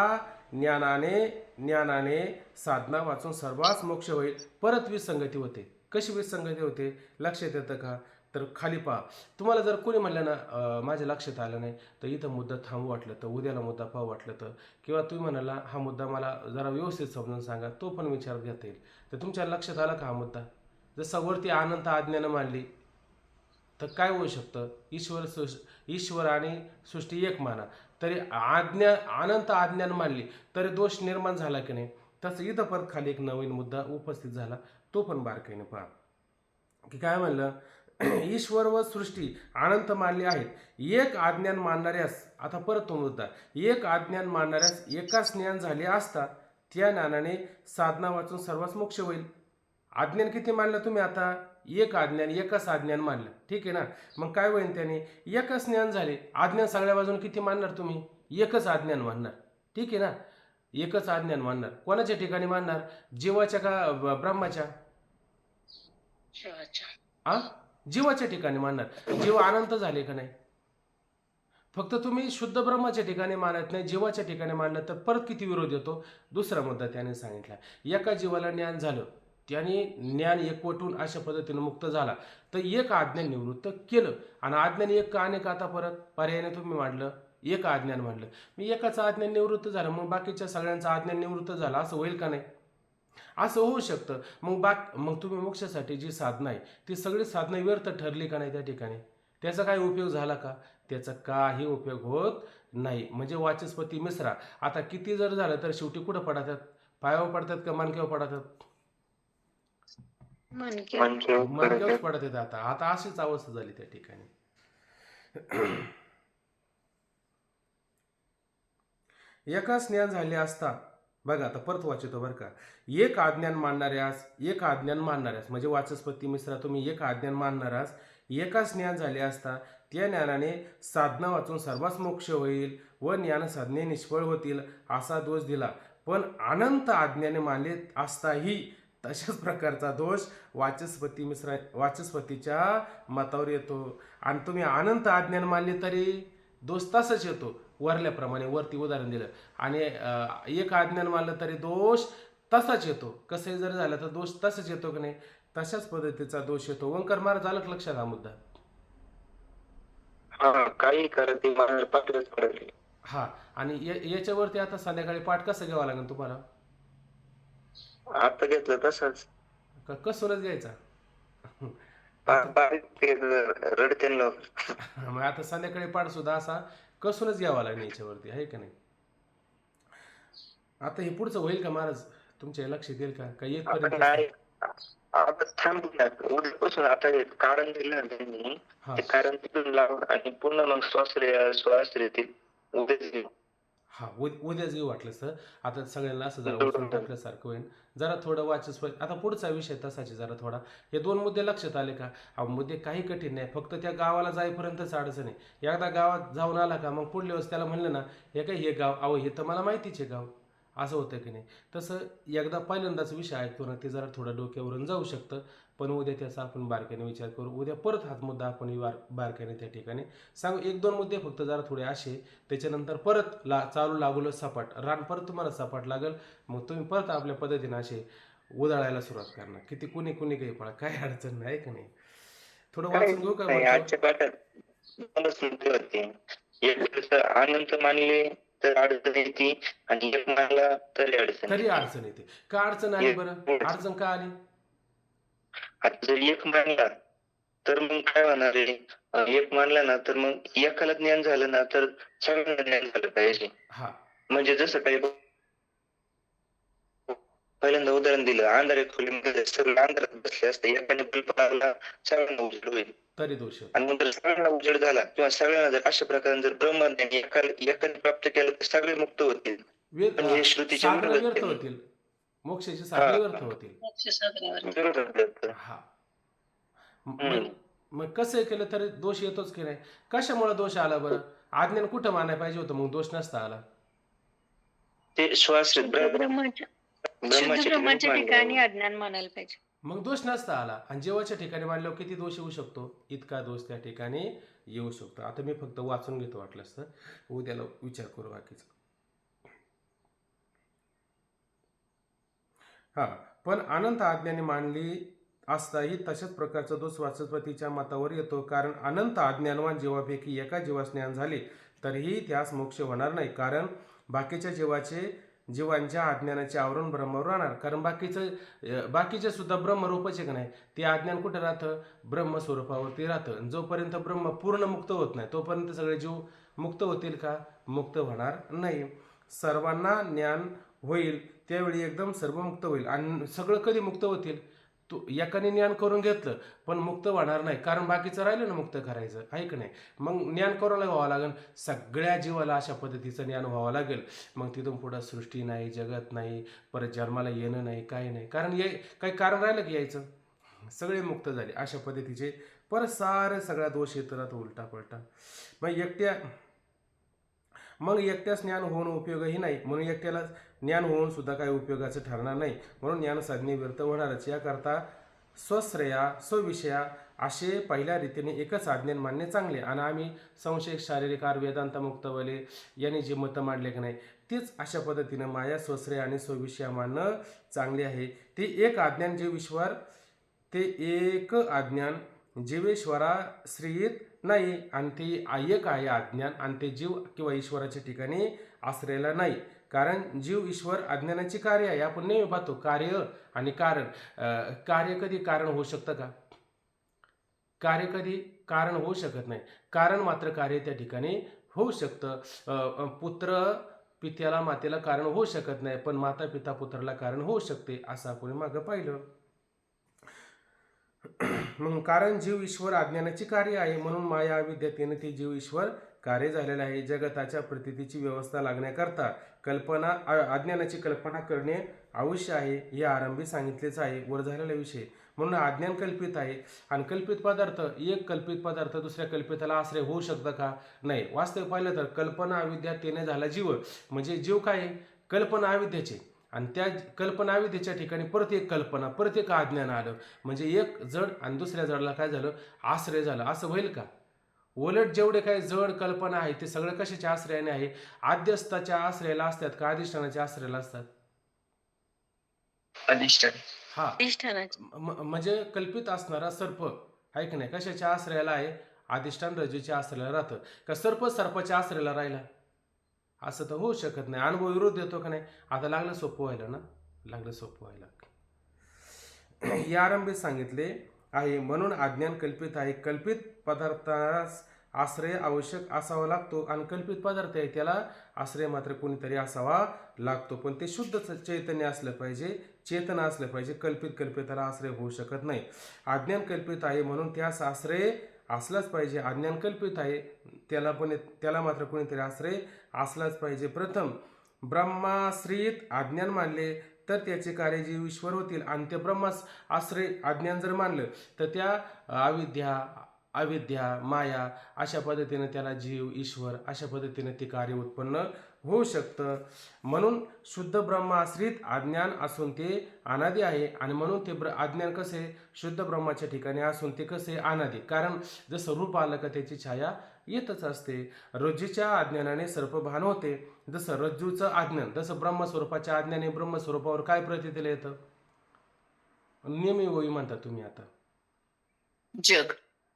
ज्ञानाने साधना वाचून सर्वांस मोक्ष होईल. परत विसंगती होते. कशी विसंगती होते लक्षात येतं का? तर खाली पहा. तुम्हाला जर कोणी म्हणलं ना माझ्या लक्षात आलं नाही, तर इथं मुद्दा थांबू वाटलं तर उद्याला मुद्दा पाहू वाटलं तर किंवा तुम्ही म्हणाला हा मुद्दा मला जरा व्यवस्थित समजून सांगा, तो पण विचारात घेता येईल. तर तुमच्या लक्षात आला का हा मुद्दा? जसं वरती अनंत आज्ञानं मानली तर काय होऊ शकतं? ईश्वर आणि सृष्टी एक माना, तरी अनंत आज्ञान मानली तरी दोष निर्माण झाला की नाही? तसं इथं परत खाली एक नवीन मुद्दा उपस्थित झाला, तो पण बारकाईने पहा की काय म्हणलं. ईश्वर व सृष्टी अनंत मानली आहेत. एक आज्ञान मानणाऱ्यास, आता परत तो मुद्दा, एक आज्ञान मानणाऱ्यास एकाच ज्ञान झाले असता त्या ज्ञानाने साधना वाचून सर्वांस मोक्ष होईल. आज्ञान किती मानलं तुम्ही आता? एक आज्ञान, एकच आज्ञान मानलं, ठीक आहे ना? मग काय होईल त्याने? एकच ज्ञान झाले. आज्ञान सगळ्या बाजून किती मानणार तुम्ही? एकच आज्ञान मानणार, ठीक आहे ना? एकच आज्ञान मानणार. कोणाच्या ठिकाणी मानणार? जीवाच्या का ब्रह्माच्या? शिवाच्या. आ जीवाच्या ठिकाणी मानणार. जीव अनंत झाले का नाही? फक्त तुम्ही शुद्ध ब्रह्माच्या ठिकाणी मानत नाही, जीवाच्या ठिकाणी मानलं तर परत किती विरोध येतो? दुसरा मुद्दा त्याने सांगितला. एका जीवाला ज्ञान झालं, त्याने ज्ञान एकवटून अशा पद्धतीने मुक्त झाला तर एक आज्ञान निवृत्त केलं. आणि आज्ञान एक का अनेक? आता परत पर्यायाने तुम्ही मांडलं, एक आज्ञान मांडलं. मी एकाचं आज्ञान निवृत्त झालं, मग बाकीच्या सगळ्यांचं आज्ञान निवृत्त झालं असं होईल का नाही? असं होऊ शकतं. मग तुम्ही मोक्षासाठी जी साधना आहे ती सगळी साधना व्यर्थ ठरली का नाही त्या ठिकाणी? त्याचा काय उपयोग झाला का? त्याचा काही उपयोग होत नाही. म्हणजे वाचस्पती मिश्रा आता किती जर झालं तर शेवटी कुठं पडतात? पायावर पडतात का मणक्यावर पडतात? मणक्यावरच पडत येतात. आता आता अशीच अवस्था झाली त्या ठिकाणी. एकाच ज्ञान झाले असता, बघा आता परत वाचतो बरं का. एक आज्ञान मानणाऱ्यास म्हणजे वाचस्पती मिश्रा तुम्ही एक आज्ञान मानणाऱ्यास एकाच ज्ञान झाले असता त्या ज्ञानाने साधना वाचून सर्वांस मोक्ष होईल व ज्ञान साधने निष्फळ होतील असा दोष दिला. पण अनंत आज्ञाने मानले असताही तशाच प्रकारचा दोष वाचस्पतीच्या मतावर येतो. आणि तुम्ही अनंत आज्ञान मानले तरी दोष तसाच येतो, वरल्याप्रमाणे वरती उदाहरण दिलं. आणि एक आज्ञान मानलं तरी दोष तसाच येतो. कसंही जर झालं तर दोष तसाच येतो की नाही? तशाच पद्धतीचा दोष येतो. ओंकार महाराज आलं का लक्षात हा मुद्दा? काही करत पाठवच पडले. हा, आणि याच्यावरती आता संध्याकाळी पाठ कसं घ्यावा लागेल तुम्हाला? आता घेतलं तसंच कसूनच घ्यायचा? रडते लोक. मग आता संध्याकाळी पाठ सुद्धा असा कसूनच घ्यावा लागेल याच्यावरती, आहे का नाही? आता हे पुढचं होईल का महाराज? तुमच्या लक्षात येईल का? काही एक पर्यंत आता थांबू ना, उद्यापासून आता हे कारण दिलं ना त्यांनी, हा ते कारण तिथून लावून आणि पुन्हा मग श्वास येतील उद्याच घेऊ. हा उद्याच येऊ वाटलं सर. आता सगळ्यांना असं जरा जोडून उचलून ठेव. टाकल्यासारखं होईल. जरा थोडं वाचस आता पुढचा विषय तसाच आहे जरा थोडा. हे 2 मुद्दे लक्षात आले का? अहो मुद्दे काही कठीण नाही, फक्त त्या गावाला जाईपर्यंतच अडचण आहे. एकदा गावात जाऊन आला का मग पुढल्या वेळेस त्याला म्हणलं ना, हे काय हे गाव, अहो हे तर मला माहितीच आहे गाव, असं होतं की नाही. तसं एकदा पहिल्यांदाच विषय ऐकतो ना, ते जरा थोडं डोक्यावरून जाऊ शकतं. पण उद्या त्याचा आपण बारकाईने विचार करू. उद्या परत हाच मुद्दा आपण बारकाईने त्या ठिकाणी सांगू. 1-2 मुद्दे फक्त जरा थोडे असे, त्याच्यानंतर परत चालू लागलो सपाट रान, परत तुम्हाला सपाट लागेल. मग तुम्ही परत आपल्या पद्धतीने असे उधळायला सुरुवात करणार. किती कुणी कुणी काही पळा, काही अडचण नाही का नाही. थोडं काय वाचून घेऊ का नाही, वरचं? आजच्या पाठात दोनच मुद्दे होते. एक जर अनंत मानले तर अडचण येते आणि एक मानला तरी अडचण तरी येते. अडचण येते. का अडचण आली बरं? एक अडचण का आली? आता जर एक मानला तर मग काय होणार आहे, एक मानला ना तर मग एकाला ज्ञान झालं ना तर सगळ्यांना ज्ञान झालं पाहिजे. हा म्हणजे जसं काही पहिल्यांदा उदाहरण दिलं, अंधाऱ्या खोलीमध्ये सगळं अंधारात बसले असते, एकाने बल्ब लावला सगळ्यांना उजेड होईल. तरी दोष आणि होतो. मग जर सगळ्यांना उजेड झाला किंवा सगळ्यांना जर अशा प्रकारे जर ब्रह्मज्ञान एकाने प्राप्त केलं तर सगळे मुक्त होतील. पण हे श्रुतीच्या साधनं विरोधात व्यर्थ आहे. होतील. मोक्षाची हा साधनं व्यर्थ होतील. मोक्ष साधनावर. विरोधात आहे. हा हम्म. मग मग कसं केलं तरी दोष येतोच की नाही. कशामुळे दोष आला बरं? अज्ञान कुठं मानायला पाहिजे होतं, मग दोष नसता आला. ते श्वास शुद्ध ब्रह्माच्या शुद्ध ब्रह्माच्या ठिकाणी अज्ञान मानायला पाहिजे. मग दोष नसता आला. आणि जेव्हाच्या ठिकाणी मानल्यावर किती दोष येऊ शकतो? इतका दोष त्या ठिकाणी येऊ शकतो. आता मी फक्त वाचून घेतो, वाटलंच तर उद्याला विचार करू बाकीचं. हा पण अनंत आज्ञाने मानली असताही तशाच प्रकारचा दोष वाचस्पतीच्या मतावर येतो. कारण अनंत अज्ञानवान जीवापैकी एका जीवास ज्ञान झाले तरीही त्यास मोक्ष होणार नाही. कारण बाकीच्या जीवांच्या अज्ञानाचे आवरण ब्रह्मावर राहणार. कारण बाकीचे सुद्धा ब्रह्मरूपच आहे का नाही. ते अज्ञान कुठे राहतं? ब्रह्मस्वरूपावरती राहतं. जोपर्यंत ब्रह्म पूर्ण मुक्त होत नाही तोपर्यंत सगळे जीव मुक्त होतील का? मुक्त होणार नाही. सर्वांना ज्ञान होईल त्यावेळी एकदम सर्व मुक्त होईल. आणि सगळं कधी मुक्त होतील? तू एकाने ज्ञान करून घेतलं पण मुक्त होणार नाही, कारण बाकीचं राहिलं ना मुक्त करायचं, आहे का नाही. मग ज्ञान करायला व्हावं लागेल. सगळ्या जीवाला अशा पद्धतीचं ज्ञान व्हावं लागेल. मग तिथून पुढं सृष्टी नाही, जगत नाही, परत जन्माला येणं नाही, काही नाही. कारण काही कारण राहिलं की यायचं? सगळे मुक्त झाले अशा पद्धतीचे. परत सगळा दोष येत राहतो उलटा पलटा. मग एकट्यास ज्ञान होऊन उपयोगही नाही. म्हणून एकट्याला ज्ञान होऊन सुद्धा काही उपयोगाचं ठरणार नाही. म्हणून ज्ञान साधने व्यर्थ होणारच. याकरता स्वश्रेया स्वविषया असे पहिल्या रीतीने एकच अज्ञान मानणे चांगले. आणि आम्ही संशय शारीरिक वेदांत मुक्तवले यांनी जे मतं मांडले की नाही, तेच अशा पद्धतीनं माया स्वश्रेय आणि स्वविषया मानणं चांगले आहे. ते एक अज्ञान जीवेश्वर, ते एक अज्ञान जीवेश्वराश्रयित नाही. आणि ते एक आहे अज्ञान, आणि ते जीव किंवा ईश्वराच्या ठिकाणी आश्रयाला नाही. कारण जीव ईश्वर अज्ञानाचे कार्य आहे. आपण नेहमी पाहतो कार्य आणि कारण. कार्य कधी कारण होऊ शकतं का? कार्य कधी कारण होऊ शकत नाही. कारण मात्र कार्य त्या ठिकाणी होऊ शकतं. पुत्र पित्याला मातेला कारण होऊ शकत नाही, पण माता पिता पुत्राला कारण होऊ शकते, असं आपण मागं पाहिलं. मग कारण जीव ईश्वर अज्ञानाची कार्य आहे. म्हणून माया अविद्यतेने ते जीव ईश्वर कार्य झालेलं आहे. जगताच्या प्रतीतीची व्यवस्था लागण्याकरता अज्ञानाची कल्पना करणे आवश्यक आहे. हे आरंभी सांगितलेच आहे वर झालेला विषय. म्हणून अज्ञान कल्पित आहे. आणि कल्पित पदार्थ दुसऱ्या कल्पिताला आश्रय होऊ शकतं का? नाही. वास्तव पाहिलं तर कल्पना अविद्यातेने झाला जीव. म्हणजे जीव काय आहे? कल्पना अविद्याचे. आणि त्या कल्पना विधीच्या ठिकाणी परत एक कल्पना, परत एक अज्ञान आलं. म्हणजे एक जड आणि दुसऱ्या जडला काय झालं? आश्रय झालं. असं होईल का? उलट जेवढे काही जड कल्पना आहे ते सगळं कशाच्या आश्रयाने आहे? आद्यस्थाच्या आश्रयाला असतात का अधिष्ठानाच्या आश्रयाला असतात? अधिष्ठान. हा अधिष्ठानाची. म्हणजे कल्पित असणारा सर्प आहे की नाही, कशाच्या आश्रयाला आहे? अधिष्ठान रज्जूच्या आश्रयाला राहतं का? सर्पाच्या आश्रयाला राहिला? असं तर होऊ शकत नाही. अनुभव विरोध येतो का नाही? आता लागलं सोपं व्हायला. या आरंभीत सांगितले आहे. म्हणून अज्ञान कल्पित आहे. कल्पित पदार्थास आश्रय आवश्यक असावा लागतो आणि कल्पित पदार्थ आहे त्याला आश्रय मात्र कोणीतरी असावा लागतो. पण ते शुद्ध चैतन्य असलं पाहिजे, चेतन असलं पाहिजे. कल्पिताला आश्रय होऊ शकत नाही. अज्ञान कल्पित आहे म्हणून त्यास आश्रय असलाच पाहिजे. अज्ञान कल्पित आहे त्याला मात्र कोणीतरी आश्रय असलाच पाहिजे. प्रथम ब्रह्माश्रित अज्ञान मानले तर त्याचे कार्य जीव ईश्वर होतील आणि ते ब्रह्मास आश्रय अज्ञान जर मानलं तर त्या अविद्या माया अशा पद्धतीने त्याला जीव ईश्वर अशा पद्धतीने ते कार्य उत्पन्न होऊ शकतं. म्हणून शुद्ध ब्रह्माश्रित अज्ञान असून ते अनादी आहे आणि म्हणून ते अज्ञान कसे शुद्ध ब्रह्माच्या ठिकाणी असून ते कसे अनादी. कारण जसं रूप आलं का त्याची छाया येतच असते. रज्जूच्या अज्ञानाने सर्पभान होते. जसं रज्जूचं अज्ञान जसं ब्रह्मस्वरूपाच्या अज्ञाने ब्रह्मस्वरूपावर काय प्रतीतीला येतं? नियमी वही म्हणता तुम्ही आता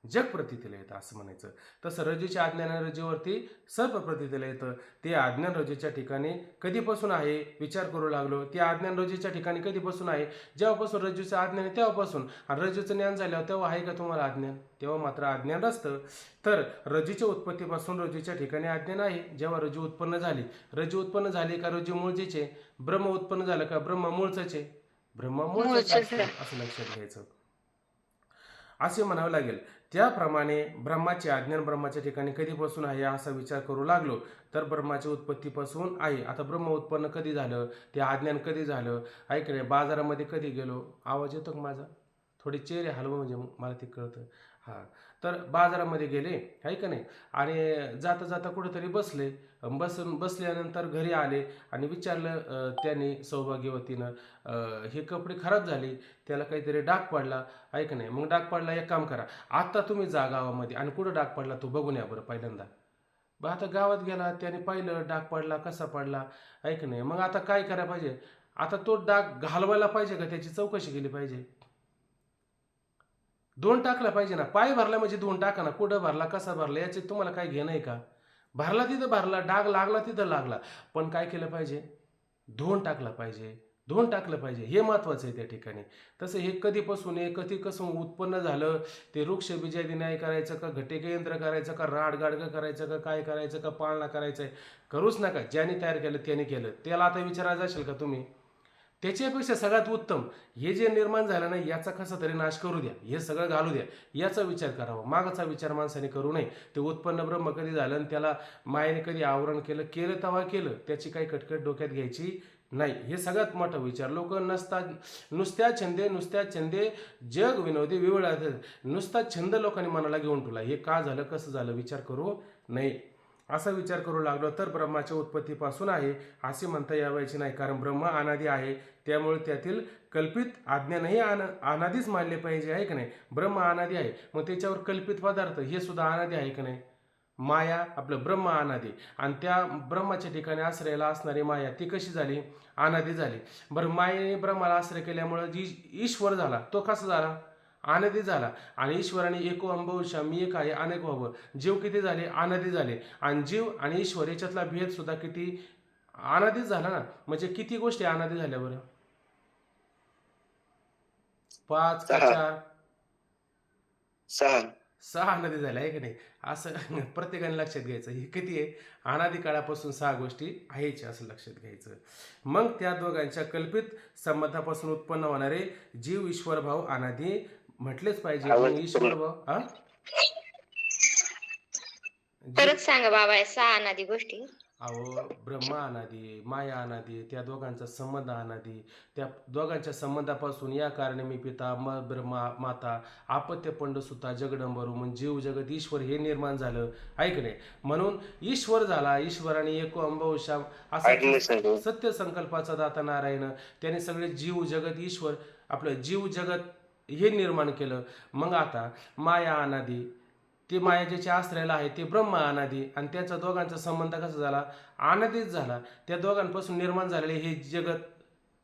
जग प्रतीतीला येतं असं म्हणायचं. तसं रज्जूच्या अज्ञानाने रज्जूवरती सर्प प्रतीतीला येतं. ते अज्ञान रज्जूच्या ठिकाणी कधीपासून आहे विचार करू लागलो. ते अज्ञान रज्जूच्या ठिकाणी कधीपासून आहे? जेव्हापासून रज्जूचं अज्ञान आहे तेव्हापासून. आणि रज्जूचं ज्ञान झाल्यावर तेव्हा आहे का तुम्हाला अज्ञान? तेव्हा मात्र अज्ञान असतं. तर रज्जूच्या उत्पत्तीपासून रज्जूच्या ठिकाणी अज्ञान आहे. जेव्हा रज्जू उत्पन्न झाली का रज्जू मूळचेचे? ब्रह्म उत्पन्न झालं का ब्रह्म मूळचे? ब्रह्म मूळचं असं लक्षात घ्यायचं. असे म्हणावं लागेल. त्याप्रमाणे ब्रह्माचे अज्ञान ब्रह्माच्या ठिकाणी कधीपासून आहे असा विचार करू लागलो तर ब्रह्माच्या उत्पत्तीपासून आहे. आता ब्रह्म उत्पन्न कधी झालं? ते अज्ञान कधी झालं? ऐक नाही. बाजारामध्ये कधी गेलो? आवाज येतो का माझा? थोडे चेहरे हलवं म्हणजे मला ते कळतं. हां, तर बाजारामध्ये गेले आहे का नाही आणि जाता जाता कुठेतरी बसल्यानंतर घरी आले आणि विचारलं त्यांनी सौभाग्यवतीनं हे कपडे खराब झाले, त्याला काहीतरी डाग पडला आहे का नाही. मग डाग पडला, एक काम करा आत्ता तुम्ही जा गावामध्ये आणि कुठं डाग पडला तो बघून या बरं पहिल्यांदा. बरं आता गावात गेला, त्याने पाहिलं डाग पडला कसा पडला आहे का नाही. मग आता काय करायला पाहिजे? आता तो डाग घालवायला पाहिजे का त्याची चौकशी केली पाहिजे? दोन टाकला पाहिजे ना. पाय भरला म्हणजे दोन टाका ना. कुठं भरला कसा भरला याचे तुम्हाला काय घेणं आहे का? भरला तिथं भरला, डाग लागला तिथं लागला, पण काय केलं पाहिजे? धुवून टाकला पाहिजे. धुवून टाकलं पाहिजे, हे महत्वाचं आहे त्या ठिकाणी. तसं हे कधीपासून आहे, कधी कसं उत्पन्न झालं, ते वृक्ष बिजादी न्याय करायचं का, घटे केंद्र करायचं का, राड गाडगं करायचं का, काय करायचं का, पाळणा करायचं आहे? करूच नका. ज्याने तयार केलं त्याने केलं. त्याला आता विचारायचं असेल का तुम्ही? त्याच्यापेक्षा सगळ्यात उत्तम हे जे निर्माण झालं नाही याचा कसा तरी नाश करू द्या, हे सगळं घालू द्या, याचा विचार करावा. मागाचा विचार माणसाने करू नये. ते उत्पन्न ब्रह्म कधी झालं आणि त्याला मायेने कधी आवरण केलं तेव्हा केलं, त्याची काही कटकट डोक्यात घ्यायची नाही. हे सगळ्यात मोठा विचार. लोक नुसत्या छंदे जग विनोदी विवळात. नुसता छंद लोकांनी मनाला घेऊन ठेवला. हे का झालं कसं झालं विचार करू नये. असा विचार करू लागलो तर ब्रह्माच्या उत्पत्तीपासून आहे असे म्हणता यावायचे नाही. कारण ब्रह्म अनादी आहे, त्यामुळे त्यातील कल्पित अज्ञानही अनादीच मानले पाहिजे आहे का नाही. ब्रह्म अनादी आहे, मग त्याच्यावर कल्पित पदार्थ हे सुद्धा अनादी आहे का नाही. माया आपलं ब्रह्म अनादी आणि त्या ब्रह्माच्या ठिकाणी आश्रयाला असणारी माया ती कशी झाली? अनादी झाली. बरं, मायेने ब्रह्माला आश्रय केल्यामुळे जी ईश्वर झाला तो कसा झाला? अनादी झाला. आणि ईश्वराने एको अंबवशा मी एक आहे अनेक व्हावं. जीव किती झाले? अनादी झाले. आणि जीव आणि ईश्वर याच्यातला भेद सुद्धा किती अनादीच झाला ना. म्हणजे किती गोष्टी अनादी झाल्या बरं? 5 का 4? 6 अनादी झाल्या आहे की नाही. असं प्रत्येकाने लक्षात घ्यायचं. हे किती आहे? अनादी काळापासून 6 गोष्टी आहेच असं लक्षात घ्यायचं. मग त्या दोघांच्या कल्पित संबंधापासून उत्पन्न होणारे जीव ईश्वर भाव अनादी म्हटलेच पाहिजे. ईश्वर भाव परत सांगा बाबा, 6 अनादी गोष्टी. अहो, ब्रह्म अनादी, माया अनादी, त्या दोघांचा संबंध अनादी. त्या दोघांच्या संबंधापासून या कारणे मी पिता ब्रह्मा माता आपत्य पंड सुता जगडंबरू म्हणजे जीव जगत ईश्वर हे निर्माण झालं ऐक नाही. म्हणून ईश्वर झाला. ईश्वराने एको अंबवशा असं सत्य संकल्पाचा दाता नारायण, त्याने सगळे जीव जगत ईश्वर आपलं जीव जगत हे निर्माण केलं. मग आता माया अनादी, ते माया ज्याच्या आश्रयाला आहे ते ब्रह्म अनादी आणि त्याचा दोघांचा संबंध कसा झाला? अनादीच झाला. त्या दोघांपासून निर्माण झालेले हे जगत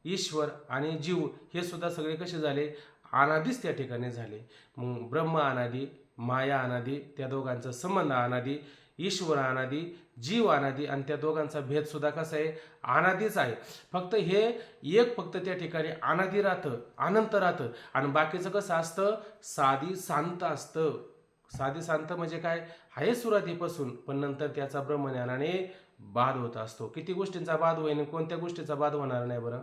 ईश्वर आणि जीव हे सुद्धा सगळे कसे झाले? अनादीच त्या ठिकाणी झाले. मग ब्रह्म अनादी, माया अनादी, त्या दोघांचा संबंध अनादी, ईश्वर अनादी, जीव अनादी आणि त्या दोघांचा भेद सुद्धा कसा आहे? अनादीच आहे. फक्त हे एक फक्त त्या ठिकाणी अनादी राहतं, अनंत राहतं आणि बाकीचं कसं असतं? साधी शांत असतं. साधी शांत म्हणजे काय आहे सुरुवातीपासून, पण नंतर त्याचा ब्रह्मज्ञानाने बाध होत असतो. किती गोष्टींचा बाध होईल, कोणत्या गोष्टीचा बाध होणार नाही बरं?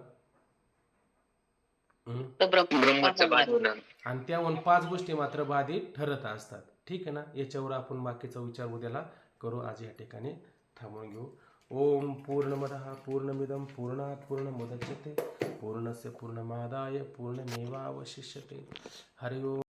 हं? तो ब्रह्मचा बाद होणार. आणि त्याहून 5 गोष्टी मात्र बाधित ठरत असतात. ठीक आहे ना? याच्यावर आपण बाकीचा विचार उद्याला करू. आज या ठिकाणी थांबून घेऊ. ओम पूर्णमदः पूर्णमिदं पूर्णात् पूर्णमुदच्यते पूर्णस्य पूर्णमादाय पूर्णमेवावशिष्यते. हरि ओम.